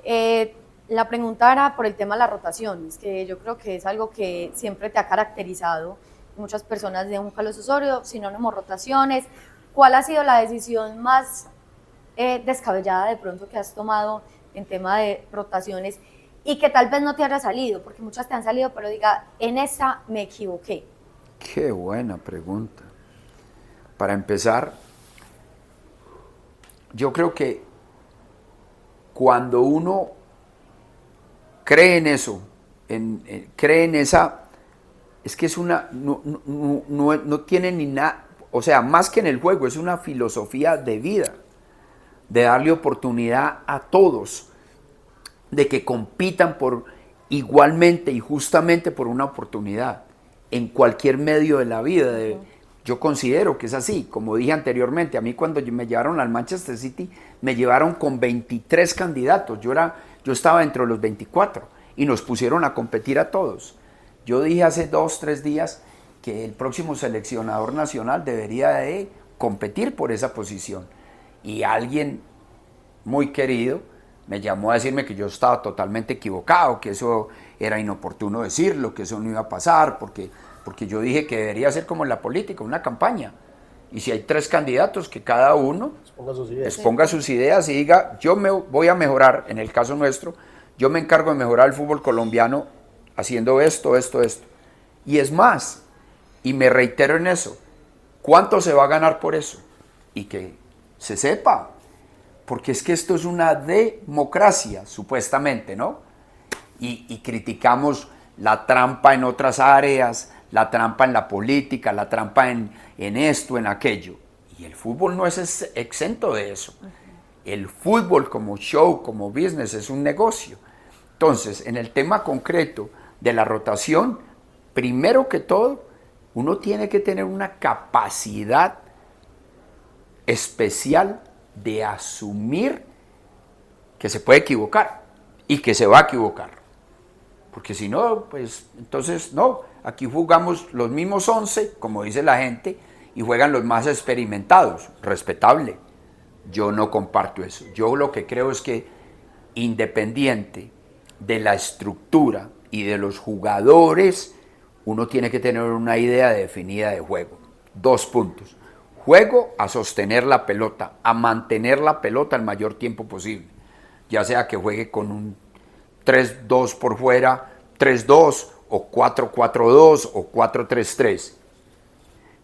la pregunta era por el tema de las rotaciones, que yo creo que es algo que siempre te ha caracterizado. Muchas personas de un Carlos Osorio, sinónimo rotaciones. ¿Cuál ha sido la decisión más descabellada de pronto que has tomado en tema de rotaciones y que tal vez no te haya salido? Porque muchas te han salido, pero diga, en esa me equivoqué. Qué buena pregunta. Para empezar, yo creo que cuando uno cree en eso, cree en esa, es que es una, no tiene ni nada, o sea, más que en el juego, es una filosofía de vida, de darle oportunidad a todos, de que compitan por igualmente y justamente por una oportunidad, en cualquier medio de la vida. Yo considero que es así, como dije anteriormente, a mí cuando me llevaron al Manchester City, me llevaron con 23 candidatos, yo estaba entre los 24 y nos pusieron a competir a todos. Yo dije hace 2-3 días que el próximo seleccionador nacional debería de competir por esa posición. Y alguien muy querido me llamó a decirme que yo estaba totalmente equivocado, que eso era inoportuno decirlo, que eso no iba a pasar, porque yo dije que debería ser como en la política, una campaña. Y si hay 3 candidatos, que cada uno exponga sus ideas y diga, yo me voy a mejorar, en el caso nuestro, yo me encargo de mejorar el fútbol colombiano haciendo esto. Y es más, y me reitero en eso, ¿cuánto se va a ganar por eso? Y que se sepa, porque es que esto es una democracia, supuestamente, ¿no? Y criticamos la trampa en otras áreas, la trampa en la política, la trampa en esto, en aquello. Y el fútbol no es exento de eso. El fútbol como show, como business, es un negocio. Entonces, en el tema concreto de la rotación, primero que todo, uno tiene que tener una capacidad especial de asumir que se puede equivocar y que se va a equivocar. Porque si no, pues entonces no, aquí jugamos los mismos 11, como dice la gente, y juegan los más experimentados, respetable. Yo no comparto eso. Yo lo que creo es que independiente de la estructura y de los jugadores, uno tiene que tener una idea definida de juego. 2 puntos. Juego a sostener la pelota, a mantener la pelota el mayor tiempo posible. Ya sea que juegue con un 3-2 por fuera, 3-2 o 4-4-2 o 4-3-3.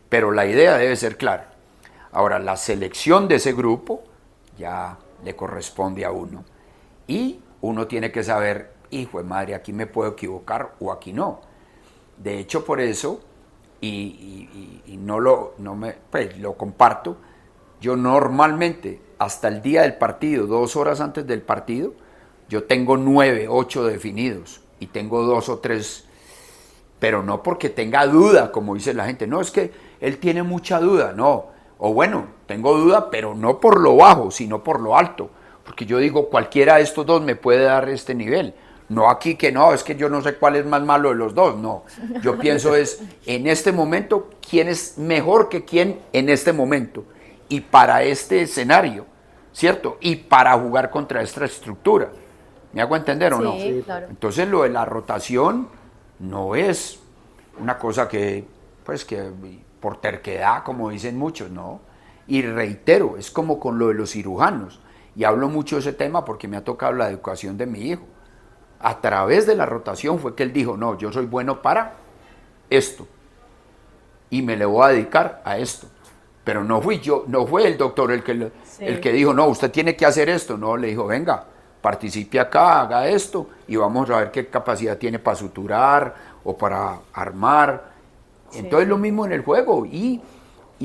Pero la idea debe ser clara. Ahora, la selección de ese grupo ya le corresponde a uno. Y uno tiene que saber, hijo de madre, aquí me puedo equivocar o aquí no. De hecho, por eso, y pues, lo comparto, yo normalmente, hasta el día del partido, 2 horas antes del partido, yo tengo 9, 8 definidos y tengo 2 o 3, pero no porque tenga duda, como dice la gente, no, es que él tiene mucha duda, no, o bueno, tengo duda, pero no por lo bajo, sino por lo alto, porque yo digo, cualquiera de estos dos me puede dar este nivel, no aquí que no, es que yo no sé cuál es más malo de los dos, no, yo pienso es, en este momento, quién es mejor que quién en este momento, y para este escenario, ¿cierto? Y para jugar contra esta estructura. ¿Me hago entender o no? Sí, claro. Entonces lo de la rotación no es una cosa que, pues que por terquedad, como dicen muchos, ¿no? Y reitero, es como con lo de los cirujanos. Y hablo mucho de ese tema porque me ha tocado la educación de mi hijo. A través de la rotación fue que él dijo, no, yo soy bueno para esto. Y me le voy a dedicar a esto. Pero no fui yo, no fue el doctor el que dijo, no, usted tiene que hacer esto. No, le dijo, venga, participe acá, haga esto y vamos a ver qué capacidad tiene para suturar o para armar. Entonces lo mismo en el juego. Y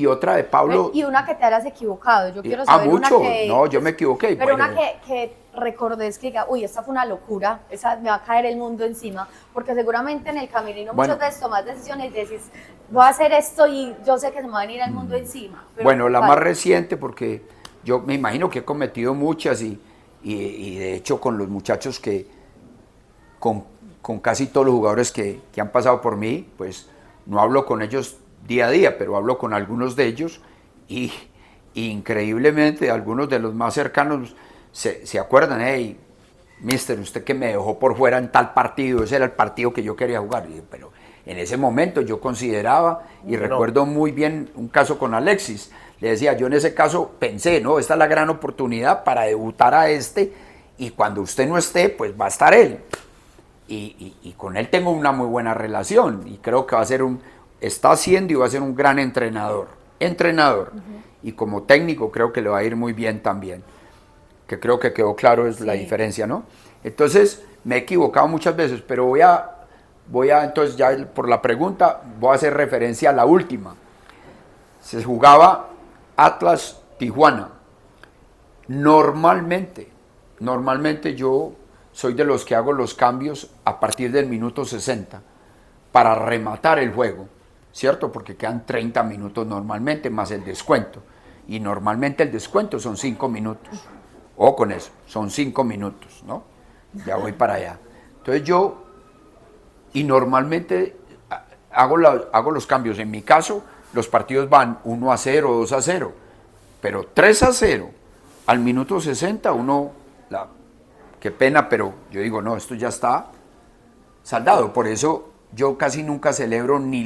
otra de Pablo. Y una que te hayas equivocado. Yo quiero saber mucho. Una que, no, yo me equivoqué. Pero bueno, una que recordes que diga, uy, esta fue una locura, esa me va a caer el mundo encima, porque seguramente en el camerino muchas veces tomas decisiones y decís, voy a hacer esto y yo sé que se me va a venir el mundo encima. Pero, bueno, la más reciente, porque yo me imagino que he cometido muchas y de hecho con los muchachos con casi todos los jugadores que han pasado por mí, pues no hablo con ellos día a día, pero hablo con algunos de ellos y increíblemente algunos de los más cercanos se acuerdan, hey, mister, usted que me dejó por fuera en tal partido, ese era el partido que yo quería jugar, pero en ese momento yo consideraba, y recuerdo muy bien un caso con Alexis, le decía, yo en ese caso pensé, no, esta es la gran oportunidad para debutar a este, y cuando usted no esté, pues va a estar él, y con él tengo una muy buena relación, y creo que está haciendo y va a ser un gran entrenador, y como técnico creo que le va a ir muy bien también, que creo que quedó claro es la diferencia, ¿no? Entonces, me he equivocado muchas veces, pero voy a, entonces ya por la pregunta, voy a hacer referencia a la última. Se jugaba Atlas-Tijuana. Normalmente yo soy de los que hago los cambios a partir del minuto 60 para rematar el juego, ¿cierto? Porque quedan 30 minutos normalmente más el descuento. Y normalmente el descuento son 5 minutos. O con eso, son 5 minutos, ¿no? Ya voy para allá. Entonces y normalmente hago los cambios. En mi caso, los partidos van 1-0, 2-0, pero 3-0 al minuto 60, qué pena, pero yo digo, no, esto ya está saldado. Por eso yo casi nunca celebro ni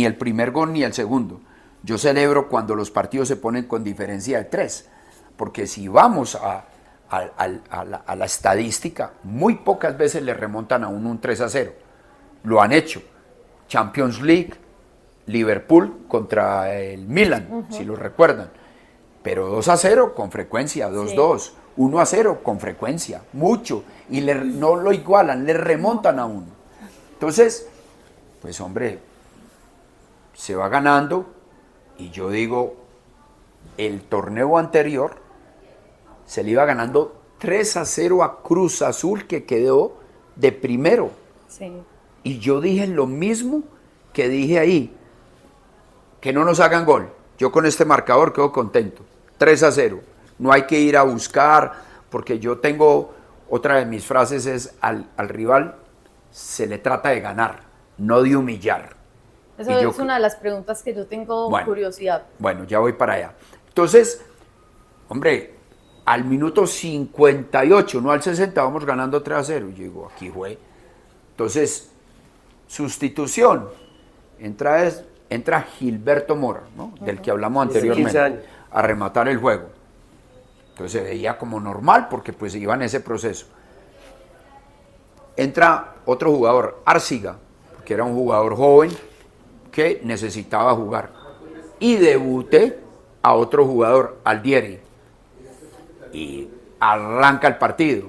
el primer gol ni el segundo. Yo celebro cuando los partidos se ponen con diferencia de 3. Porque si vamos a la estadística, muy pocas veces le remontan a uno un 3-0. Lo han hecho. Champions League, Liverpool contra el Milan, si lo recuerdan. Pero 2-0 con frecuencia, 2-2. 1-0 con frecuencia, mucho. Y no lo igualan, le remontan a uno. Entonces, pues hombre, se va ganando y yo digo, el torneo anterior se le iba ganando 3-0 a Cruz Azul, que quedó de primero. Sí. Y yo dije lo mismo que dije ahí, que no nos hagan gol. Yo con este marcador quedo contento. 3-0. No hay que ir a buscar, porque yo tengo, otra de mis frases es, al rival se le trata de ganar, no de humillar. Eso es una de las preguntas que yo tengo curiosidad. Bueno, ya voy para allá. Entonces, hombre, al minuto 58, no al 60, vamos ganando 3-0. Yo digo, aquí fue. Entonces, sustitución. Entra Gilberto Mora, ¿no? Del que hablamos anteriormente, a rematar el juego. Entonces se veía como normal porque pues iba en ese proceso. Entra otro jugador, Arciga, que era un jugador joven que necesitaba jugar. Y debuté a otro jugador, Aldieri. Y arranca el partido.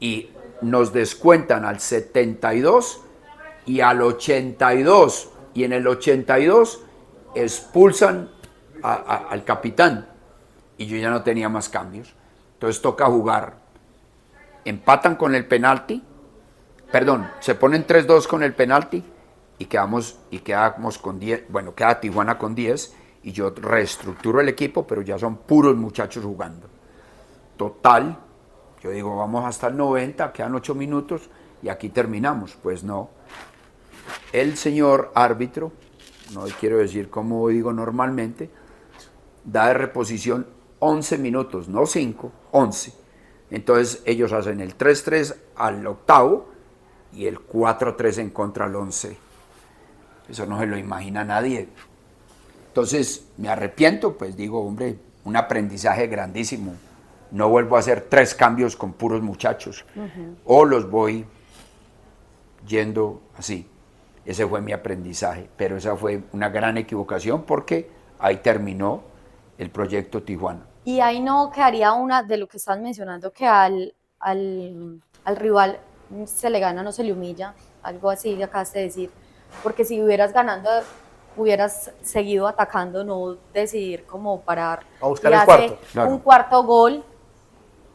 y nos descuentan al 72 y al 82, y en el 82 expulsan al capitán y yo ya no tenía más cambios. Entonces toca jugar. Empatan con el penalti, perdón, se ponen 3-2 con el penalti y quedamos con 10, bueno, queda Tijuana con 10 y yo reestructuro el equipo, pero ya son puros muchachos jugando. Total, yo digo, vamos hasta el 90, quedan 8 minutos y aquí terminamos. Pues no. El señor árbitro, no quiero decir como digo normalmente, da de reposición 11 minutos, no 5, 11. Entonces ellos hacen el 3-3 al octavo y el 4-3 en contra al 11. Eso no se lo imagina nadie. Entonces me arrepiento, pues digo, hombre, un aprendizaje grandísimo. No vuelvo a hacer 3 cambios con puros muchachos. O los voy yendo así. Ese fue mi aprendizaje. Pero esa fue una gran equivocación porque ahí terminó el proyecto Tijuana. Y ahí no quedaría una de lo que estás mencionando, que al rival se le gana, no se le humilla, algo así acabas de decir, porque si hubieras ganando, hubieras seguido atacando, no decidir cómo parar. A buscar el cuarto. Claro. Un cuarto gol,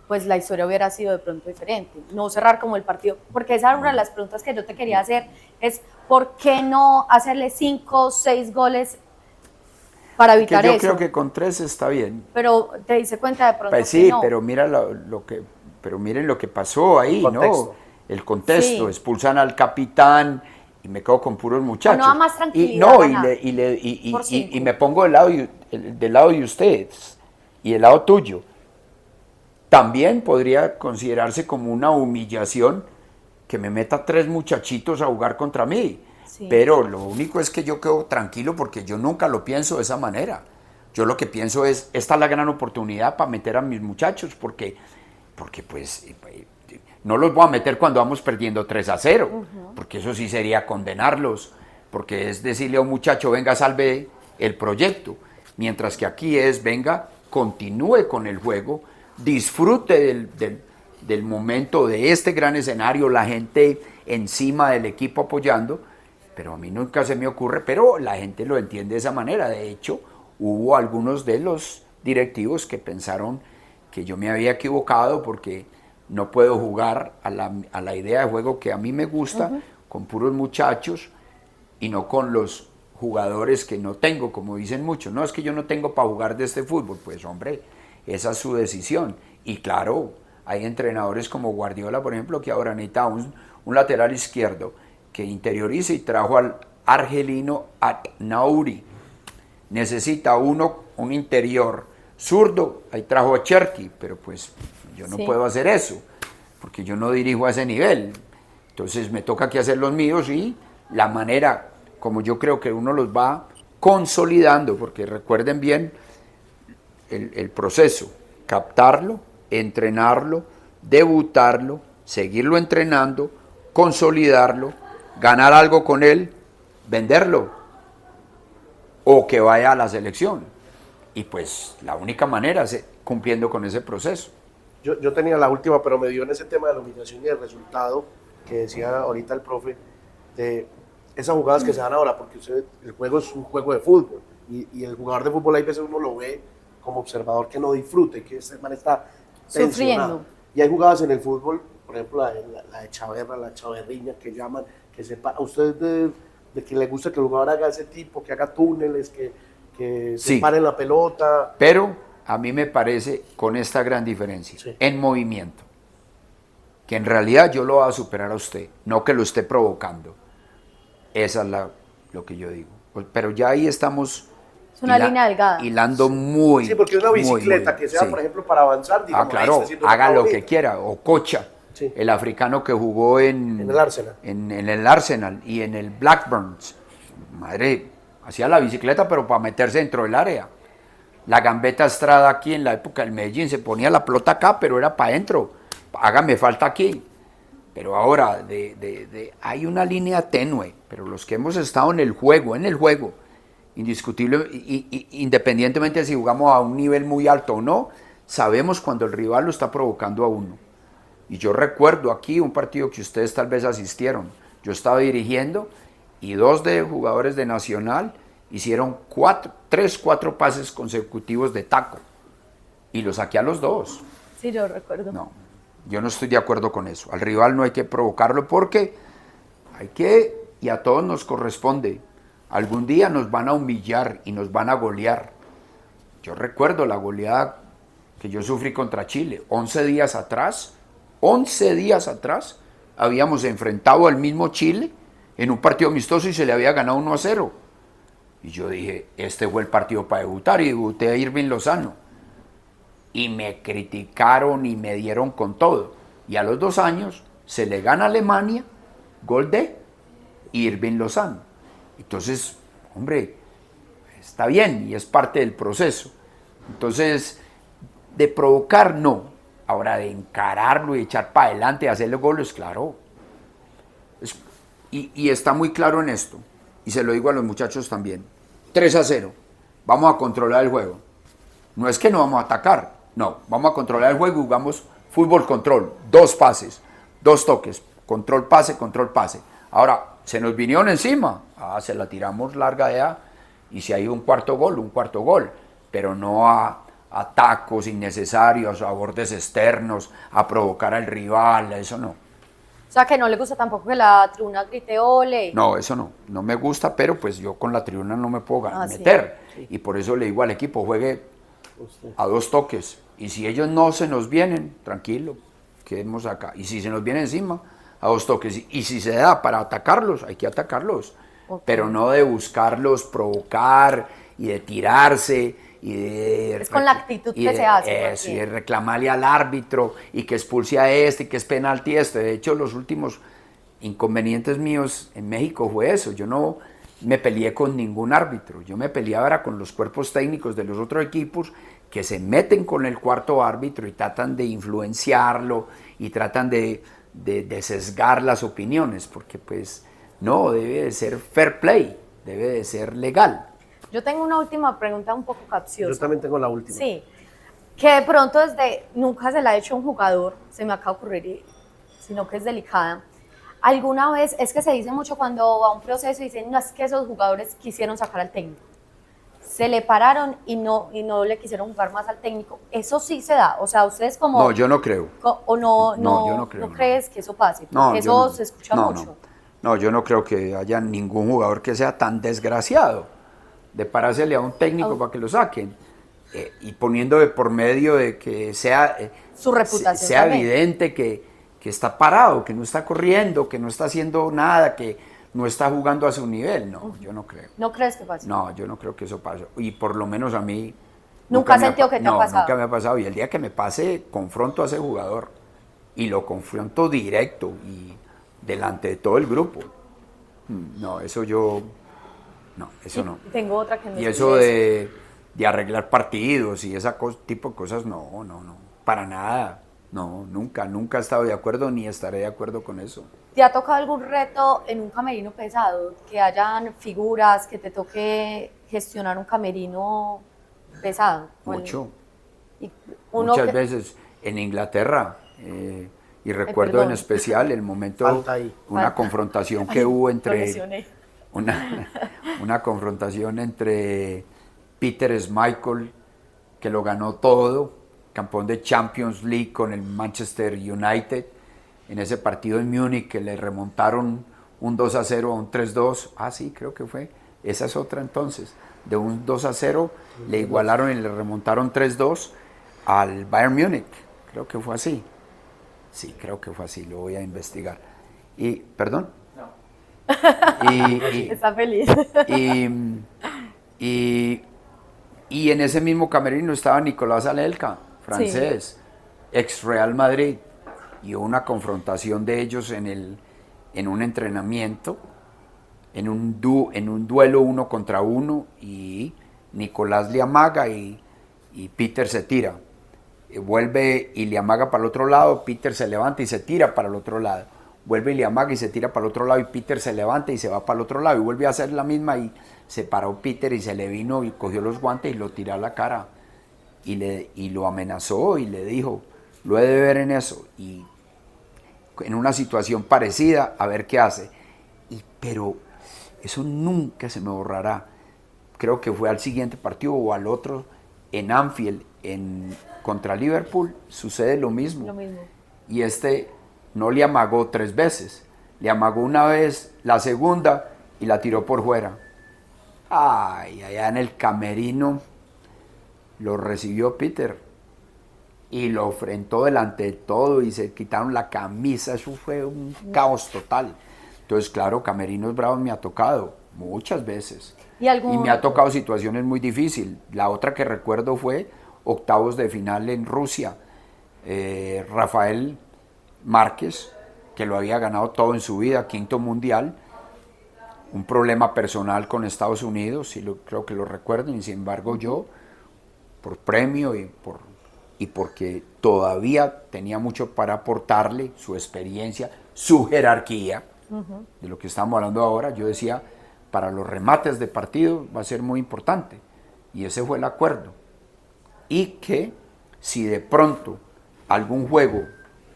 pues la historia hubiera sido de pronto diferente, no cerrar como el partido, porque esa era una de las preguntas que yo te quería hacer, es ¿por qué no hacerle 5 o 6 goles para evitar que yo eso? creo que con 3 está bien. Pero te diste cuenta de pronto Pues sí, que no. pero mira pero miren lo que pasó ahí, ¿no? El contexto, Sí. Expulsan al capitán y me quedo con puros muchachos. No da más tranquilidad Y no, ganar por 5. y me pongo del lado de ustedes y del lado tuyo. También podría considerarse como una humillación que me meta 3 muchachitos a jugar contra mí. Sí. Pero lo único es que yo quedo tranquilo porque yo nunca lo pienso de esa manera. Yo lo que pienso es, esta es la gran oportunidad para meter a mis muchachos, porque pues no los voy a meter cuando vamos perdiendo 3-0, porque eso sí sería condenarlos, porque es decirle a un muchacho, venga, salve el proyecto, mientras que aquí es, venga, continúe con el juego, disfrute del momento, de este gran escenario, la gente encima del equipo apoyando, pero a mí nunca se me ocurre, pero la gente lo entiende de esa manera. De hecho, hubo algunos de los directivos que pensaron que yo me había equivocado porque no puedo jugar a la idea de juego que a mí me gusta, con puros muchachos y no con los jugadores que no tengo, como dicen muchos. No, es que yo no tengo para jugar de este fútbol. Pues hombre, esa es su decisión. Y claro, hay entrenadores como Guardiola, por ejemplo, que ahora necesita un lateral izquierdo que interiorice y trajo al argelino Nauri. Necesita un interior zurdo, ahí trajo a Cherky, pero pues yo no puedo hacer eso, porque yo no dirijo a ese nivel. Entonces me toca aquí hacer los míos y la manera como yo creo que uno los va consolidando, porque recuerden bien el proceso, captarlo, entrenarlo, debutarlo, seguirlo entrenando, consolidarlo, ganar algo con él, venderlo o que vaya a la selección. Y pues la única manera es cumpliendo con ese proceso. Yo tenía la última, pero me dio en ese tema de la humillación y el resultado que decía ahorita el profe, de esas jugadas que se dan ahora, porque el juego es un juego de fútbol y el jugador de fútbol hay veces uno lo ve como observador que no disfruta y que ese man está tensionado. Sufriendo. Y hay jugadas en el fútbol, por ejemplo la de Chaverra, la chaverriña que llaman, que sepa, a usted de que le gusta que el jugador haga ese tipo, que haga túneles, que se pare la pelota. Pero a mí me parece con esta gran diferencia, Sí. en movimiento, que en realidad yo lo voy a superar a usted, no que lo esté provocando. Esa es lo que yo digo. Pero ya ahí estamos Es una línea delgada. hilando muy. Sí, porque una bicicleta muy, que sea, sí. por ejemplo, para avanzar, digamos, Claro, haga lo que quiera. O Cocha, Sí. el africano que jugó en el Arsenal. En el Arsenal y en el Blackburns. Madre, hacía la bicicleta, pero para meterse dentro del área. La Gambetta Estrada aquí en la época del Medellín se ponía la pelota acá, pero era para adentro. Hágame falta aquí. Pero ahora hay una línea tenue, pero los que hemos estado en el juego, indiscutible, independientemente de si jugamos a un nivel muy alto o no, sabemos cuando el rival lo está provocando a uno. Y yo recuerdo aquí un partido que ustedes tal vez asistieron. Yo estaba dirigiendo y 2 de jugadores de Nacional hicieron 3, 4 pases consecutivos de taco. Y los saqué a los 2. Sí, yo recuerdo. No, yo no estoy de acuerdo con eso. Al rival no hay que provocarlo porque hay que, y a todos nos corresponde, algún día nos van a humillar y nos van a golear. Yo recuerdo la goleada que yo sufrí contra Chile. 11 días atrás, habíamos enfrentado al mismo Chile en un partido amistoso y se le había ganado 1-0. Y yo dije, este fue el partido para debutar, y debuté a Irving Lozano. Y me criticaron y me dieron con todo. Y a los 2 años se le gana a Alemania, gol de Irving Lozano. Entonces, hombre, está bien y es parte del proceso. Entonces, de provocar, no. Ahora, de encararlo y echar para adelante y hacerle goles, claro. Y está muy claro en esto. Y se lo digo a los muchachos también. 3-0. Vamos a controlar el juego. No es que no vamos a atacar. No, vamos a controlar el juego y jugamos fútbol control. 2 pases, 2 toques. Control, pase, control, pase. Ahora, se nos vinieron encima. Se la tiramos larga de A. Y si hay un cuarto gol. Pero no a tacos innecesarios, a bordes externos, a provocar al rival, eso no. O sea, que no le gusta tampoco que la tribuna grite ole. No, eso no me gusta, pero pues yo con la tribuna no me puedo meter. Sí. Y por eso le digo al equipo, juegue a 2 toques. Y si ellos no se nos vienen, tranquilo, quedemos acá. Y si se nos viene encima, a 2 toques. Y si se da para atacarlos, hay que atacarlos. Okay. Pero no de buscarlos provocar y de tirarse. Es con la actitud que se hace. Y de reclamarle al árbitro y que expulse a este y que es penalti este. De hecho, los últimos inconvenientes míos en México fue eso. Yo no me peleé con ningún árbitro. Yo me peleaba con los cuerpos técnicos de los otros equipos que se meten con el cuarto árbitro y tratan de influenciarlo y tratan de sesgar las opiniones, porque pues no, debe de ser fair play, debe de ser legal. Yo tengo una última pregunta un poco capciosa. Yo también tengo la última. Sí, que de pronto nunca se la ha hecho un jugador, se me acaba de ocurrir, sino que es delicada. Alguna vez, es que se dice mucho cuando va a un proceso y dicen, no, es que esos jugadores quisieron sacar al técnico. Se le pararon y no le quisieron jugar más al técnico. Eso sí se da, o sea, ustedes como... No, yo no creo. ¿O no yo no creo? ¿No crees que eso pase? Porque eso se escucha mucho. No, yo no creo que haya ningún jugador que sea tan desgraciado de parársele a un técnico para que lo saquen, y poniendo de por medio de que sea, su reputación sea evidente que está parado, que no está corriendo, que no está haciendo nada, que no está jugando a su nivel. No, yo no creo. ¿No crees que pase? No, yo no creo que eso pase. Y por lo menos a mí... ¿Nunca has sentido que te ha pasado? No, nunca me ha pasado. Y el día que me pase, confronto a ese jugador. Y lo confronto directo y delante de todo el grupo. No, eso yo... No, eso no. Tengo otra que me Y eso de arreglar partidos y ese tipo de cosas, no, para nada. No, nunca he estado de acuerdo ni estaré de acuerdo con eso. ¿Te ha tocado algún reto en un camerino pesado? Que hayan figuras, que te toque gestionar un camerino pesado. Mucho. Muchas veces en Inglaterra. Y recuerdo en especial el momento, una confrontación que hubo entre... Una confrontación entre Peter Schmeichel, que lo ganó todo, campeón de Champions League con el Manchester United, en ese partido en Múnich que le remontaron un 2-0 a un 3-2, sí, creo que fue, esa es otra entonces, de un 2-0 le igualaron y le remontaron 3-2 al Bayern Múnich, creo que fue así, sí, creo que fue así, lo voy a investigar. Y, ¿perdón? Está feliz. Y en ese mismo camerino estaba Nicolás Anelka, francés, ex Real Madrid, y hubo una confrontación de ellos en un entrenamiento, en un duelo 1 contra 1, y Nicolás le amaga y Peter se tira. Vuelve y le amaga para el otro lado, Peter se levanta y se tira para el otro lado. Vuelve y le amaga y se tira para el otro lado y Peter se levanta y se va para el otro lado y vuelve a hacer la misma y se paró Peter y se le vino y cogió los guantes y lo tiró a la cara y lo amenazó y le dijo, lo he de ver en eso, y en una situación parecida, a ver qué hace. Pero eso nunca se me borrará. Creo que fue al siguiente partido o al otro, en Anfield, contra Liverpool, sucede lo mismo. Lo mismo. Y no le amagó 3 veces, le amagó una vez, la segunda, y la tiró por fuera. Ay, allá en el camerino lo recibió Peter y lo enfrentó delante de todo y se quitaron la camisa. Eso fue un caos total. Entonces, claro, camerinos bravos me ha tocado muchas veces. Y me ha tocado situaciones muy difíciles. La otra que recuerdo fue octavos de final en Rusia. Rafael Márquez, que lo había ganado todo en su vida, 5º mundial, un problema personal con Estados Unidos, creo que lo recuerden, y sin embargo yo, por premio y porque todavía tenía mucho para aportarle, su experiencia, su jerarquía, de lo que estamos hablando ahora, yo decía, para los remates de partido va a ser muy importante, y ese fue el acuerdo. Y que si de pronto algún juego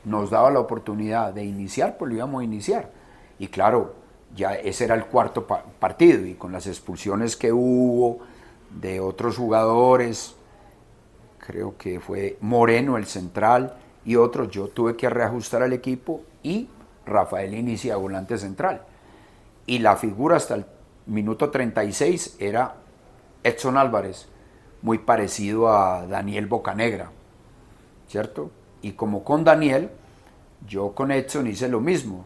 nos daba la oportunidad de iniciar, pues lo íbamos a iniciar. Y claro, ya ese era el 4º partido, y con las expulsiones que hubo de otros jugadores, creo que fue Moreno el central y otros, yo tuve que reajustar al equipo y Rafael inicia volante central. Y la figura hasta el minuto 36 era Edson Álvarez, muy parecido a Daniel Bocanegra, ¿cierto? Y como con Daniel, yo con Edson hice lo mismo.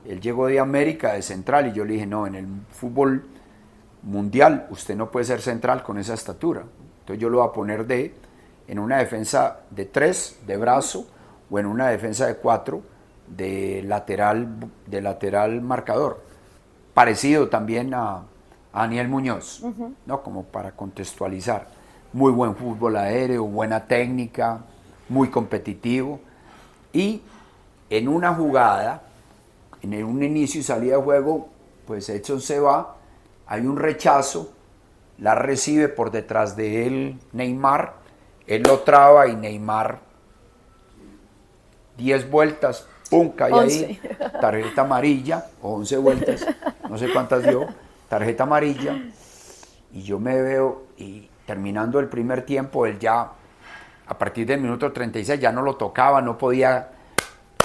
Él llegó de América, de central, y yo le dije, no, en el fútbol mundial usted no puede ser central con esa estatura. Entonces yo lo voy a poner en una defensa de 3, de brazo, o en una defensa de 4, de lateral marcador. Parecido también a Daniel Muñoz, ¿no? Como para contextualizar. Muy buen fútbol aéreo, buena técnica, muy competitivo. Y en una jugada, en un inicio y salida de juego, pues Edson se va, hay un rechazo, la recibe por detrás de él Neymar, él lo traba y Neymar 10 vueltas, pum, cae 11. Ahí, tarjeta amarilla, o 11 vueltas, no sé cuántas dio, tarjeta amarilla, y yo me veo, y terminando el primer tiempo, él ya, a partir del minuto 36, ya no lo tocaba, no podía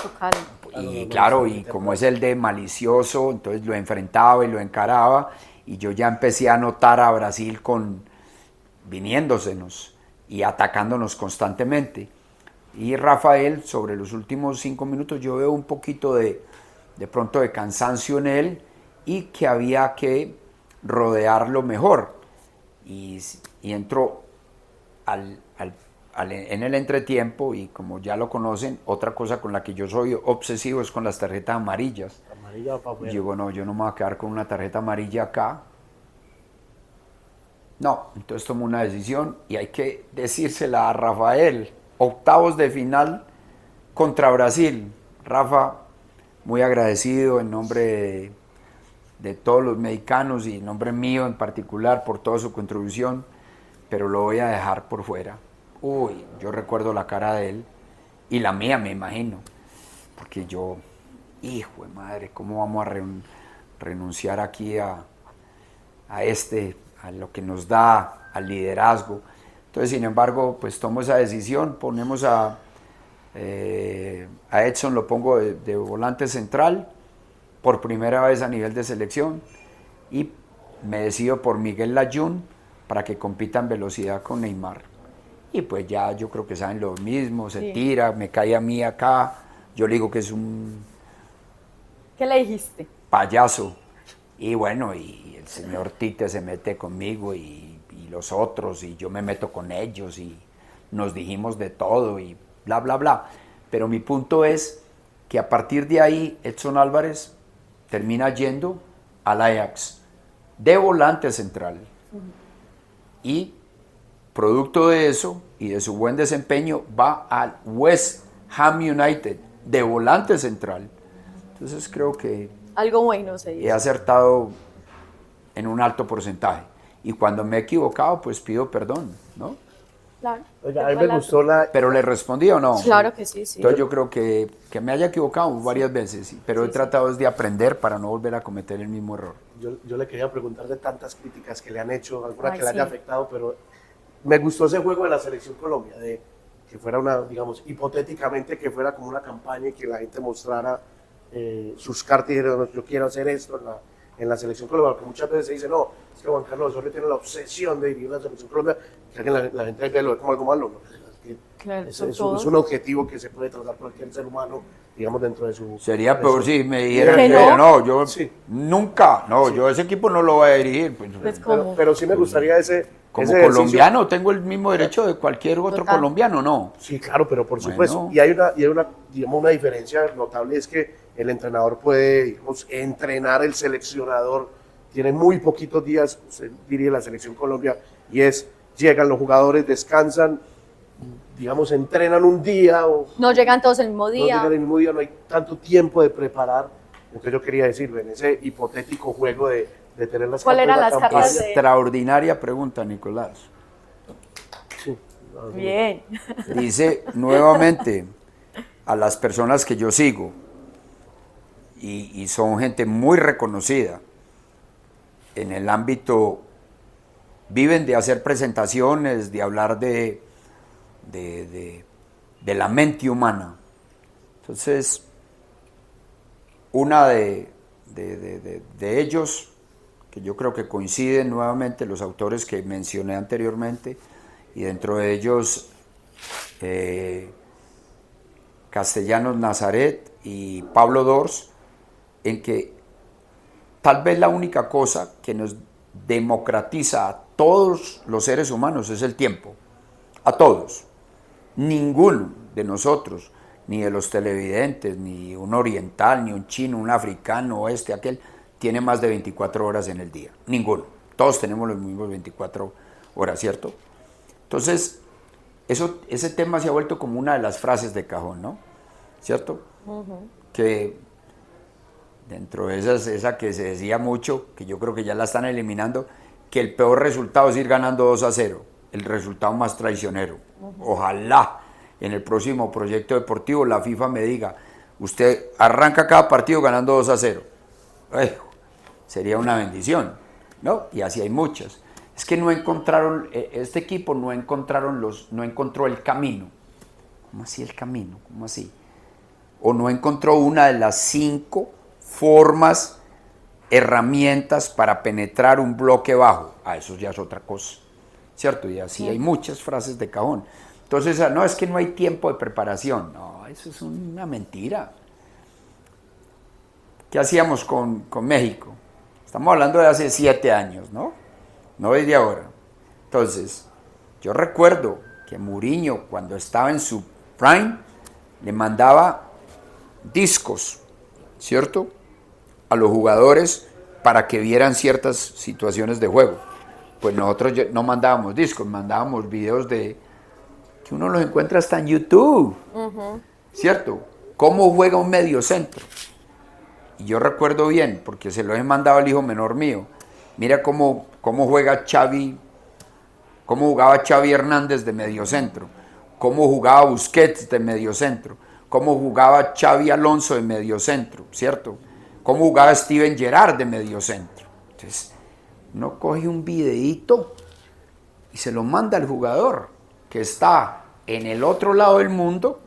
tocar. Y claro, y como es el de malicioso, entonces lo enfrentaba y lo encaraba, y yo ya empecé a notar a Brasil viniéndosenos y atacándonos constantemente. Y Rafael, sobre los últimos 5 minutos, yo veo un poquito de pronto de cansancio en él, y que había que rodearlo mejor. Y entró en el entretiempo, y como ya lo conocen, otra cosa con la que yo soy obsesivo es con las tarjetas amarillas. Y digo, no, yo no me voy a quedar con una tarjeta amarilla acá. No, entonces tomó una decisión, y hay que decírsela a Rafael. Octavos de final contra Brasil. Rafa, muy agradecido en nombre de todos los mexicanos y en nombre mío en particular por toda su contribución, pero lo voy a dejar por fuera. Uy, yo recuerdo la cara de él, y la mía me imagino, porque yo, hijo de madre, ¿cómo vamos a renunciar aquí a lo que nos da, al liderazgo? Entonces, sin embargo, pues tomo esa decisión, ponemos a Edson, lo pongo de volante central, por primera vez a nivel de selección, y me decido por Miguel Layún para que compita en velocidad con Neymar. Y pues ya yo creo que saben lo mismo, se tira, me cae a mí acá, yo le digo que es un... ¿Qué le dijiste? Payaso. Y bueno, y el señor Tite se mete conmigo y los otros, y yo me meto con ellos, y nos dijimos de todo, y bla, bla, bla. Pero mi punto es que a partir de ahí, Edson Álvarez termina yendo al Ajax de volante central. Y producto de eso y de su buen desempeño, va al West Ham United de volante central. Entonces creo que algo bueno se hizo. He acertado en un alto porcentaje. Y cuando me he equivocado, pues pido perdón, ¿no? Claro. Oiga, a mí me gustó ¿Pero le respondí o no? Claro que sí, sí. Entonces yo creo que me haya equivocado varias veces, pero he tratado de aprender para no volver a cometer el mismo error. Yo le quería preguntar de tantas críticas que le han hecho, alguna Ay, que le haya sí. afectado, pero me gustó ese juego de la Selección Colombia, de que fuera una, digamos, hipotéticamente que fuera como una campaña y que la gente mostrara sus cartas y dijera, "No, yo quiero hacer esto en la Selección Colombia", porque muchas veces se dice, no, es que Juan Carlos Osorio tiene la obsesión de dirigir la Selección Colombia, que la gente lo ve como algo malo, ¿no? Claro, Es un objetivo que se puede trazar cualquier ser humano, digamos, dentro de su... Sería peor si me dijeran ¿Que que no? no, yo Sí. nunca, no, yo ese equipo no lo voy a dirigir. Pues como, Pero sí me gustaría Como ese ejercicio. colombiano tengo el mismo derecho de cualquier otro Total. colombiano, ¿no? Sí, claro, pero por Bueno. supuesto. Y hay una, digamos, una diferencia notable, es que el entrenador puede, digamos, entrenar el seleccionador. Tiene muy poquitos días, usted diría, la Selección Colombia, y llegan los jugadores, descansan, digamos, entrenan un día o no llegan todos el mismo no día. llegan el mismo día, no hay tanto tiempo de preparar. Entonces yo quería decirlo, en ese hipotético juego de tener las ¿Cuál cartas eran de la las campaña. cartas de- Extraordinaria pregunta, Nicolás. Sí, Bien. Dice nuevamente a las personas que yo sigo, y son gente muy reconocida en el ámbito, viven de hacer presentaciones, de hablar de la mente humana. Entonces, una de ellos, que yo creo que coinciden nuevamente los autores que mencioné anteriormente, y dentro de ellos Castellanos Nazaret y Pablo Dors, en que tal vez la única cosa que nos democratiza a todos los seres humanos es el tiempo, a todos. Ninguno de nosotros, ni de los televidentes, ni un oriental, ni un chino, un africano, aquel, tiene más de 24 horas en el día. Ninguno. Todos tenemos los mismos 24 horas, ¿cierto? Entonces, ese tema se ha vuelto como una de las frases de cajón, ¿no? ¿Cierto? Que dentro de esa que se decía mucho, que yo creo que ya la están eliminando, que el peor resultado es ir ganando 2-0, el resultado más traicionero. Ojalá en el próximo proyecto deportivo la FIFA me diga, usted arranca cada partido ganando 2-0. Sería una bendición, ¿no? Y así hay muchas. Es que no encontraron, este equipo no encontró el camino. ¿Cómo así el camino? ¿Cómo así? O no encontró una de las 5 formas, herramientas para penetrar un bloque bajo. Eso ya es otra cosa, ¿cierto? Y así hay muchas frases de cajón. Entonces, no, es que no hay tiempo de preparación. No, eso es una mentira. ¿Qué hacíamos con México? Estamos hablando de hace 7 años, ¿no? No desde ahora. Entonces, yo recuerdo que Mourinho, cuando estaba en su prime, le mandaba discos, ¿cierto?, a los jugadores para que vieran ciertas situaciones de juego. Pues nosotros no mandábamos discos, mandábamos videos que uno los encuentra hasta en YouTube, ¿cierto? ¿Cómo juega un mediocentro? Y yo recuerdo bien, porque se lo he mandado al hijo menor mío, mira cómo juega Xavi, cómo jugaba Xavi Hernández de mediocentro, cómo jugaba Busquets de mediocentro, cómo jugaba Xavi Alonso de mediocentro, ¿cierto? Cómo jugaba Steven Gerrard de mediocentro. Entonces, uno coge un videíto y se lo manda al jugador que está en el otro lado del mundo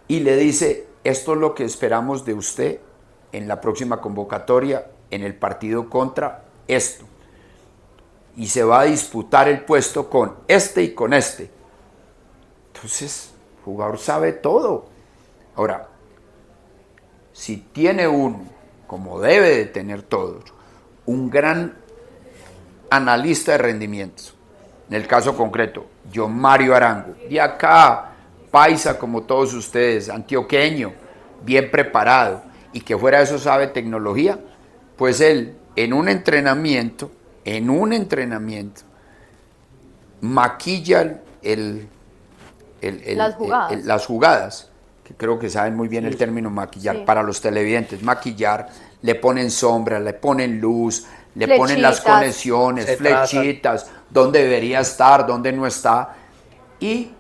y le dice, esto es lo que esperamos de usted en la próxima convocatoria, en el partido contra esto. Y se va a disputar el puesto con este y con este. Entonces, el jugador sabe todo. Ahora, si tiene uno, como debe de tener todos, un gran analista de rendimientos, en el caso concreto, yo Mario Arango, de acá, paisa como todos ustedes, antioqueño, bien preparado, y que fuera de eso sabe tecnología, pues él en un entrenamiento, maquilla las jugadas, que creo que saben muy bien el término maquillar, para los televidentes, maquillar, le ponen sombra, le ponen luz, le ponen las conexiones, flechitas, dónde debería estar, dónde no está, y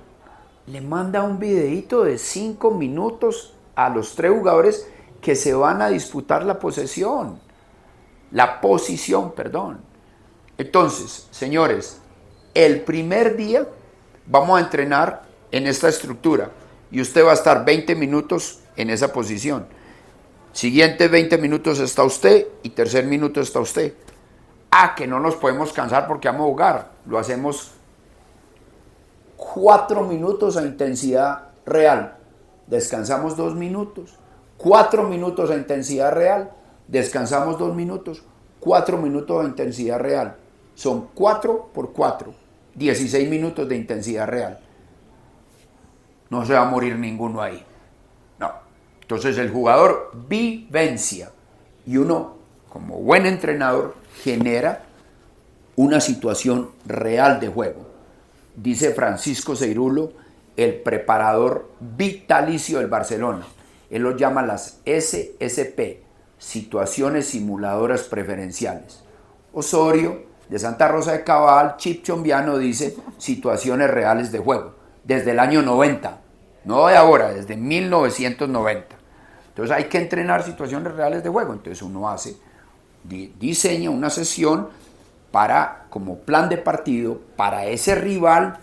le manda un videíto de 5 minutos a los 3 jugadores que se van a disputar la posición. Entonces, señores, el primer día vamos a entrenar en esta estructura y usted va a estar 20 minutos en esa posición. Siguientes 20 minutos está usted y tercer minuto está usted. Que no nos podemos cansar porque vamos a jugar. Lo hacemos 4 minutos a intensidad real. Descansamos 2 minutos. 4 minutos a intensidad real. Descansamos 2 minutos. 4 minutos de intensidad real. Son 4 por 4. 16 minutos de intensidad real. No se va a morir ninguno ahí. No. Entonces el jugador vivencia. Y uno, como buen entrenador, genera una situación real de juego. Dice Francisco Ceirulo, el preparador vitalicio del Barcelona. Él los llama las SSP, situaciones simuladoras preferenciales. Osorio, de Santa Rosa de Cabal, Chip Chombiano, dice situaciones reales de juego. Desde el año 90, no de ahora, desde 1990. Entonces hay que entrenar situaciones reales de juego. Entonces uno diseña una sesión como plan de partido para ese rival,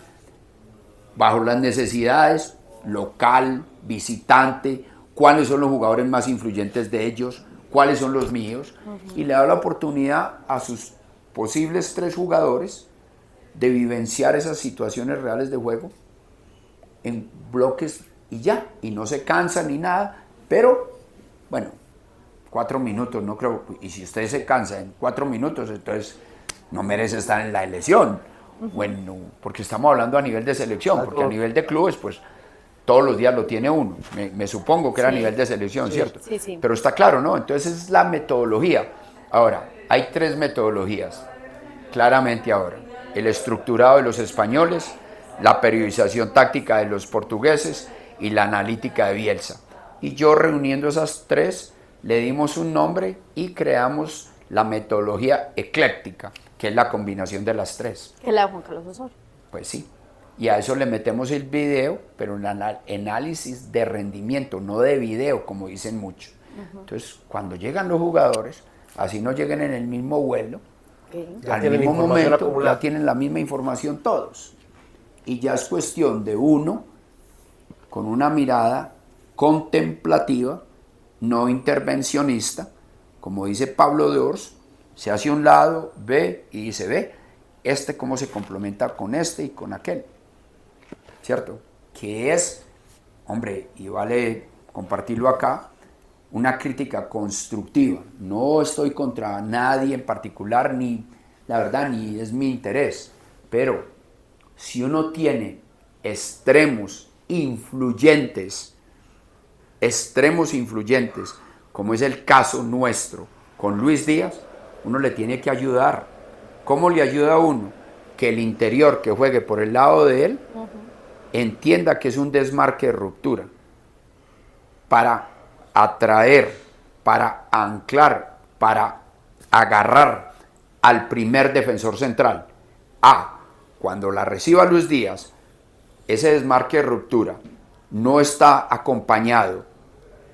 bajo las necesidades, local, visitante, cuáles son los jugadores más influyentes de ellos, cuáles son los míos, y le da la oportunidad a sus posibles 3 jugadores de vivenciar esas situaciones reales de juego en bloques y ya, y no se cansa ni nada, pero bueno, 4 minutos, no creo, y si usted se cansa en 4 minutos, entonces no merece estar en la elección. Bueno, porque estamos hablando a nivel de selección, porque a nivel de clubes, pues todos los días lo tiene uno. Me supongo que era a nivel de selección, ¿cierto? Sí. Pero está claro, ¿no? Entonces es la metodología. Ahora, hay 3 metodologías, claramente ahora. El estructurado de los españoles, la periodización táctica de los portugueses y la analítica de Bielsa. Y yo, reuniendo esas 3, le dimos un nombre y creamos la metodología ecléctica, que es la combinación de las 3. Que la de Juan Carlos Osorio. Pues sí. Y a eso le metemos el video, pero un análisis de rendimiento, no de video, como dicen muchos. Entonces, cuando llegan los jugadores, así no lleguen en el mismo vuelo, al mismo momento, ya tienen la misma información todos. Y ya es cuestión de uno, con una mirada contemplativa, no intervencionista, como dice Pablo de Ors, se hace a un lado, ve y dice, ve, cómo se complementa con este y con aquel. ¿Cierto? Que es, hombre, y vale compartirlo acá, una crítica constructiva. No estoy contra nadie en particular, ni, la verdad, ni es mi interés. Pero si uno tiene extremos influyentes, como es el caso nuestro con Luis Díaz, uno le tiene que ayudar. ¿Cómo le ayuda a uno? Que el interior que juegue por el lado de él entienda que es un desmarque de ruptura para atraer, para anclar, para agarrar al primer defensor central. Cuando la reciba Luis Díaz, ese desmarque de ruptura no está acompañado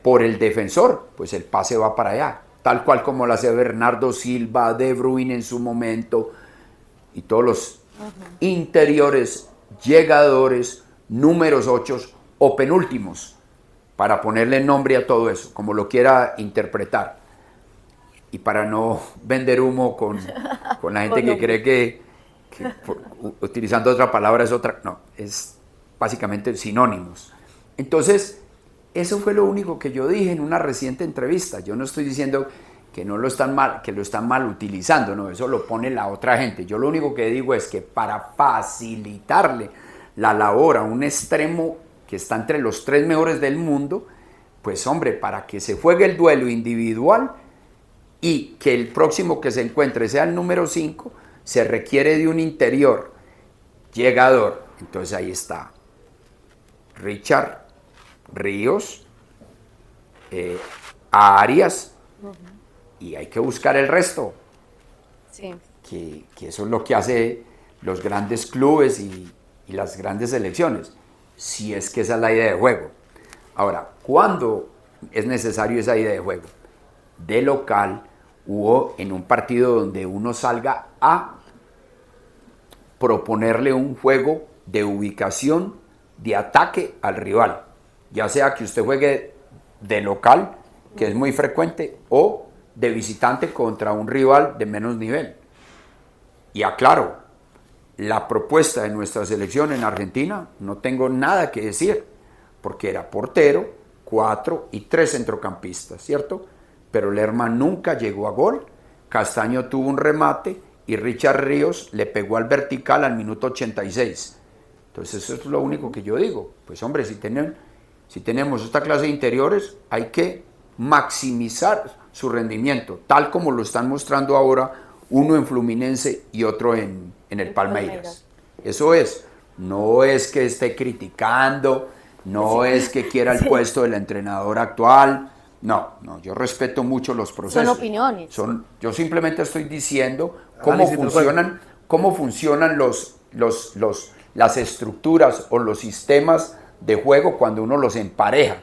por el defensor, pues el pase va para allá, tal cual como lo hace Bernardo Silva, De Bruyne en su momento, y todos los interiores, llegadores, números 8 o penúltimos, para ponerle nombre a todo eso, como lo quiera interpretar. Y para no vender humo con la gente que cree que utilizando otra palabra es otra, no, es básicamente sinónimos. Entonces, eso fue lo único que yo dije en una reciente entrevista. Yo no estoy diciendo que no lo están mal, que lo están mal utilizando, no, eso lo pone la otra gente. Yo lo único que digo es que para facilitarle la labor a un extremo que está entre los 3 mejores del mundo, pues hombre, para que se juegue el duelo individual y que el próximo que se encuentre sea el número 5, se requiere de un interior llegador. Entonces ahí está Richard Ríos, Arias, y hay que buscar el resto. Sí. Que eso es lo que hace los grandes clubes y las grandes selecciones, si es que esa es la idea de juego. Ahora, ¿cuándo es necesario esa idea de juego? De local, o en un partido donde uno salga a proponerle un juego de ubicación, de ataque al rival, ya sea que usted juegue de local, que es muy frecuente, o de visitante contra un rival de menos nivel. Y aclaro, la propuesta de nuestra selección en Argentina, no tengo nada que decir, porque era portero, 4 y 3 centrocampistas, ¿cierto? Pero Lerma nunca llegó a gol, Castaño tuvo un remate y Richard Ríos le pegó al vertical al minuto 86. Entonces eso es lo único que yo digo. Pues hombre, si tenemos esta clase de interiores, hay que maximizar su rendimiento, tal como lo están mostrando ahora uno en Fluminense y otro en el Palmeiras. Eso es, no es que esté criticando, no es que quiera el puesto del entrenador actual, no, yo respeto mucho los procesos. Son opiniones. Yo simplemente estoy diciendo cómo funcionan las estructuras o los sistemas de juego cuando uno los empareja,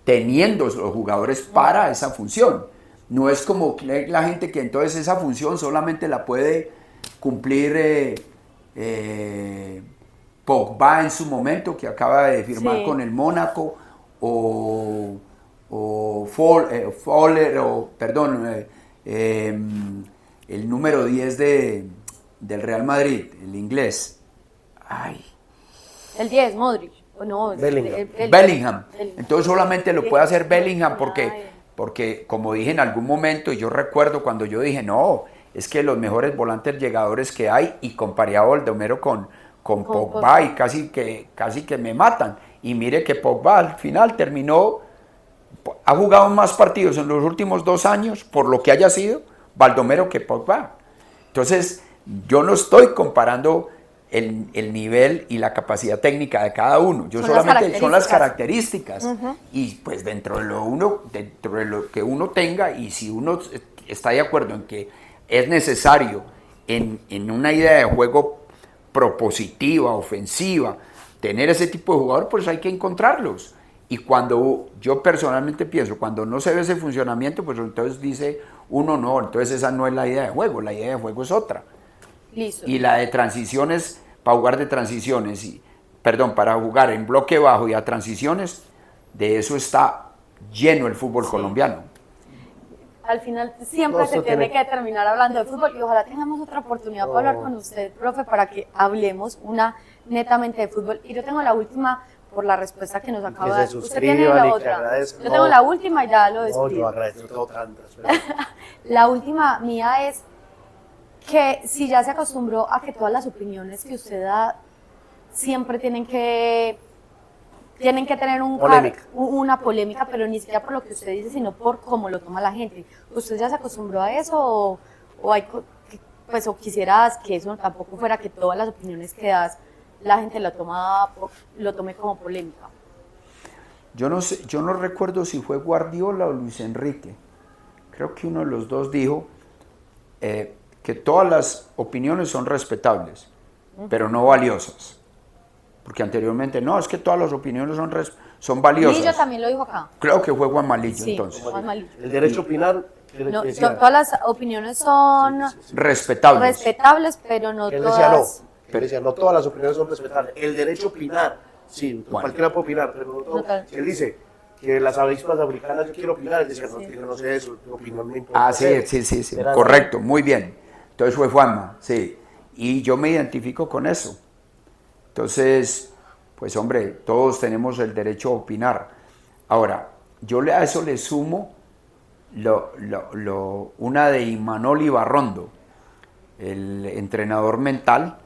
teniendo los jugadores para esa función. No es como la gente que entonces esa función solamente la puede cumplir Pogba en su momento, que acaba de firmar con el Mónaco, o el número 10 del Real Madrid, el inglés. El 10, Modric. No, Bellingham. Entonces solamente lo puede hacer Bellingham porque como dije en algún momento, y yo recuerdo cuando yo dije, no, es que los mejores volantes llegadores que hay, y comparé a Baldomero con Pogba, y casi que me matan. Y mire que Pogba al final ha jugado más partidos en los últimos 2 años, por lo que haya sido, Baldomero que Pogba. Entonces, yo no estoy comparando el nivel y la capacidad técnica de cada uno. Son las características. Y pues dentro de lo que uno tenga, y si uno está de acuerdo en que es necesario en una idea de juego propositiva, ofensiva, tener ese tipo de jugador, pues hay que encontrarlos. Y cuando yo personalmente pienso, cuando no se ve ese funcionamiento, pues entonces dice uno, no, entonces esa no es la idea de juego, la idea de juego es otra. Listo. Y la de transiciones, para jugar de transiciones, para jugar en bloque bajo y a transiciones, de eso está lleno el fútbol colombiano. Al final siempre se tiene que terminar hablando de fútbol, y ojalá tengamos otra oportunidad para hablar con usted, profe, para que hablemos netamente de fútbol. Y yo tengo la última, por la respuesta que nos acaba de dar. Usted tiene la otra. Yo tengo la última y ya lo despido. No, yo agradezco, tengo tantas. La última mía es que si ya se acostumbró a que todas las opiniones que usted da siempre tienen que tener una polémica, pero ni siquiera por lo que usted dice, sino por cómo lo toma la gente. ¿Usted ya se acostumbró a eso o quisieras que eso tampoco fuera, que todas las opiniones que das la gente lo tome como polémica? Yo no recuerdo si fue Guardiola o Luis Enrique. Creo que uno de los dos dijo que todas las opiniones son respetables, pero no valiosas. Porque anteriormente, no, es que todas las opiniones son valiosas. Millo también lo dijo acá. Creo que fue Juan Malillo, sí, entonces. Juan Malillo. El derecho a opinar. No, todas las opiniones son respetables, pero no él todas. Él decía, no todas las opiniones son respetables. El derecho a opinar, sí, cualquiera puede opinar, pero no todo. Él dice que las avispas africanas, yo quiero opinar, él decía, yo no sé eso, tu opinión me importa. Sí, correcto, muy bien. Entonces fue Juanma, sí. Y yo me identifico con eso. Entonces, pues hombre, todos tenemos el derecho a opinar. Ahora, yo a eso le sumo una de Imanol Ibarrondo, el entrenador mental,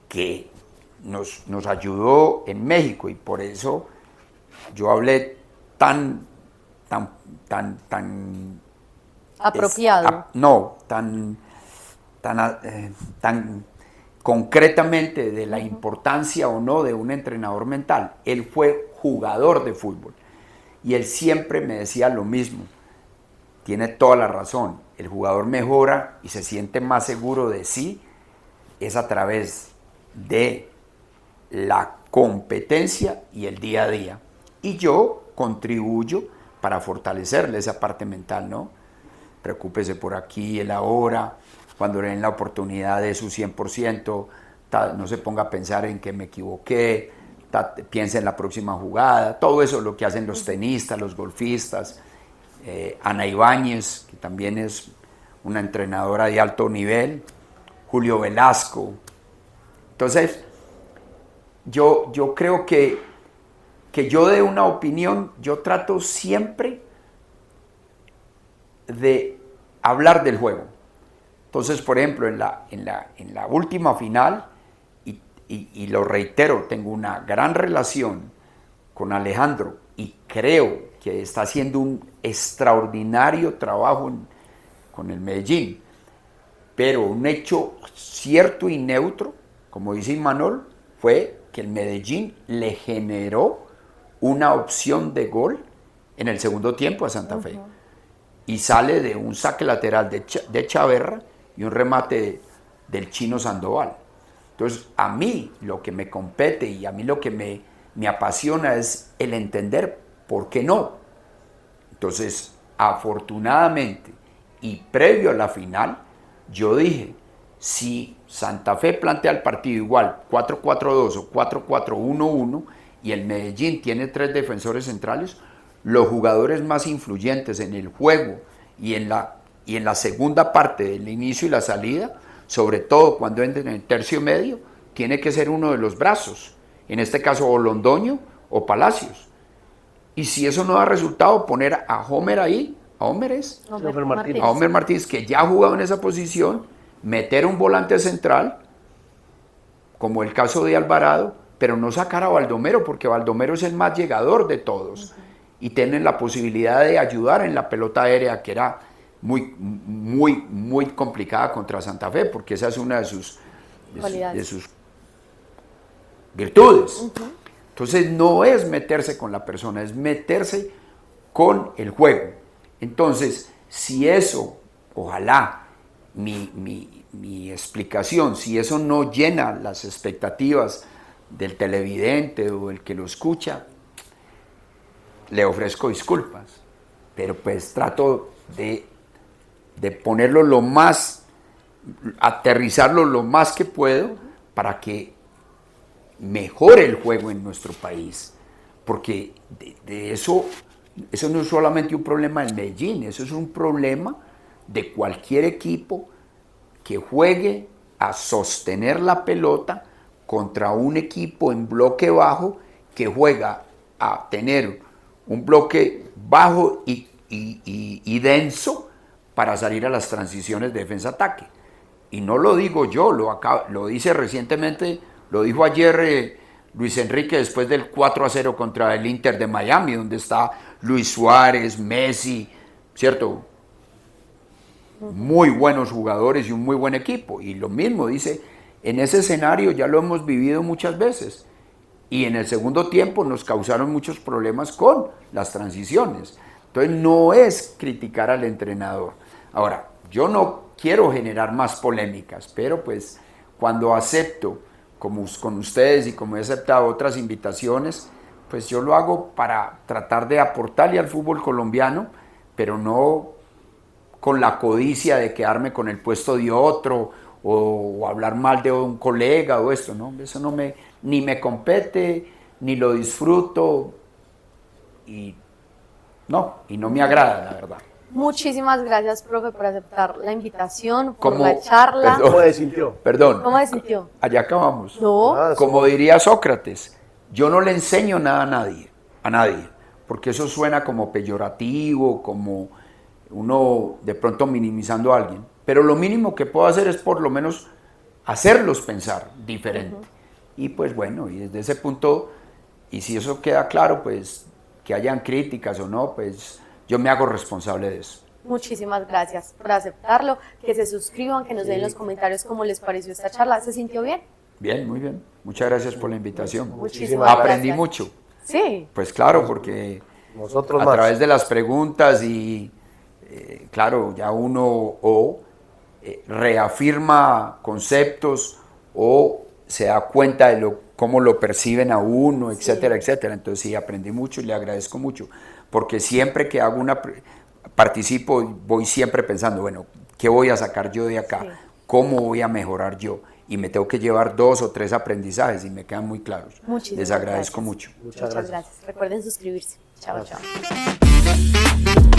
que nos ayudó en México, y por eso yo hablé tan apropiado. Tan concretamente de la importancia o no de un entrenador mental. Él fue jugador de fútbol y él siempre me decía lo mismo. Tiene toda la razón. El jugador mejora y se siente más seguro de sí es a través de la competencia y el día a día. Y yo contribuyo para fortalecerle esa parte mental, ¿no? Preocúpese por aquí, el ahora, cuando le den la oportunidad de su 100%, no se ponga a pensar en que me equivoqué, piense en la próxima jugada, todo eso es lo que hacen los tenistas, los golfistas, Ana Ibáñez, que también es una entrenadora de alto nivel, Julio Velasco. Entonces, yo creo que yo dé una opinión, yo trato siempre de hablar del juego. Entonces, por ejemplo, en la última final, y lo reitero, tengo una gran relación con Alejandro y creo que está haciendo un extraordinario trabajo con el Medellín, pero un hecho cierto y neutro, como dice Imanol, fue que el Medellín le generó una opción de gol en el segundo tiempo a Santa Fe. Y sale de un saque lateral de Chaverra y un remate del Chino Sandoval. Entonces, a mí lo que me compete y a mí lo que me apasiona es el entender por qué no. Entonces, afortunadamente y previo a la final, yo dije, si Santa Fe plantea el partido igual 4-4-2 o 4-4-1-1 y el Medellín tiene 3 defensores centrales, los jugadores más influyentes en el juego y en la segunda parte del inicio y la salida, sobre todo cuando entren en el tercio medio, tiene que ser uno de los brazos, en este caso o Londoño o Palacios. Y si eso no da resultado, poner a Homer ahí, a Homer Martínez, que ya ha jugado en esa posición, meter un volante central, como el caso de Alvarado, pero no sacar a Baldomero, porque Baldomero es el más llegador de todos, y tienen la posibilidad de ayudar en la pelota aérea, que era muy complicada contra Santa Fe, porque esa es una de sus virtudes. Entonces no es meterse con la persona, es meterse con el juego. Entonces, si eso, ojalá, mi explicación, si eso no llena las expectativas del televidente o el que lo escucha, le ofrezco disculpas, pero pues trato de ponerlo lo más, aterrizarlo lo más que puedo para que mejore el juego en nuestro país, porque de eso no es solamente un problema del Medellín, eso es un problema de cualquier equipo que juegue a sostener la pelota contra un equipo en bloque bajo que juega a tener un bloque bajo y denso para salir a las transiciones de defensa-ataque. Y no lo digo yo, lo dice recientemente, lo dijo ayer Luis Enrique después del 4-0 contra el Inter de Miami, donde está Luis Suárez, Messi, ¿cierto? Muy buenos jugadores y un muy buen equipo. Y lo mismo dice, en ese escenario ya lo hemos vivido muchas veces. Y en el segundo tiempo nos causaron muchos problemas con las transiciones. Entonces no es criticar al entrenador. Ahora, yo no quiero generar más polémicas, pero pues cuando acepto, como con ustedes y como he aceptado otras invitaciones, pues yo lo hago para tratar de aportarle al fútbol colombiano, pero no con la codicia de quedarme con el puesto de otro o hablar mal de un colega o esto, ¿no? Eso ni me compete, ni lo disfruto y no me agrada, la verdad. Muchísimas gracias, profe, por aceptar la invitación, por la charla. ¿Cómo se sintió? Perdón. ¿Cómo se sintió? Allá acabamos. No. Como diría Sócrates, yo no le enseño nada a nadie, porque eso suena como peyorativo, como uno de pronto minimizando a alguien. Pero lo mínimo que puedo hacer es por lo menos hacerlos pensar diferente. Y pues bueno, y desde ese punto, y si eso queda claro, pues que hayan críticas o no, pues yo me hago responsable de eso. Muchísimas gracias por aceptarlo, que se suscriban, que nos den en los comentarios cómo les pareció esta charla. ¿Se sintió bien? Bien, muy bien. Muchas gracias por la invitación. Muchísimas gracias. Aprendí mucho. Sí. Pues claro, porque Nosotros a través de las preguntas y claro, ya uno reafirma conceptos o se da cuenta de cómo lo perciben a uno, etcétera, etcétera. Entonces sí, aprendí mucho y le agradezco mucho, porque siempre que hago participo, voy siempre pensando, bueno, ¿qué voy a sacar yo de acá? Sí. ¿Cómo voy a mejorar yo? Y me tengo que llevar 2 o 3 aprendizajes y me quedan muy claros. Muchísimas Les agradezco gracias. mucho. Muchas gracias. Recuerden suscribirse. Chao, Gracias. chao.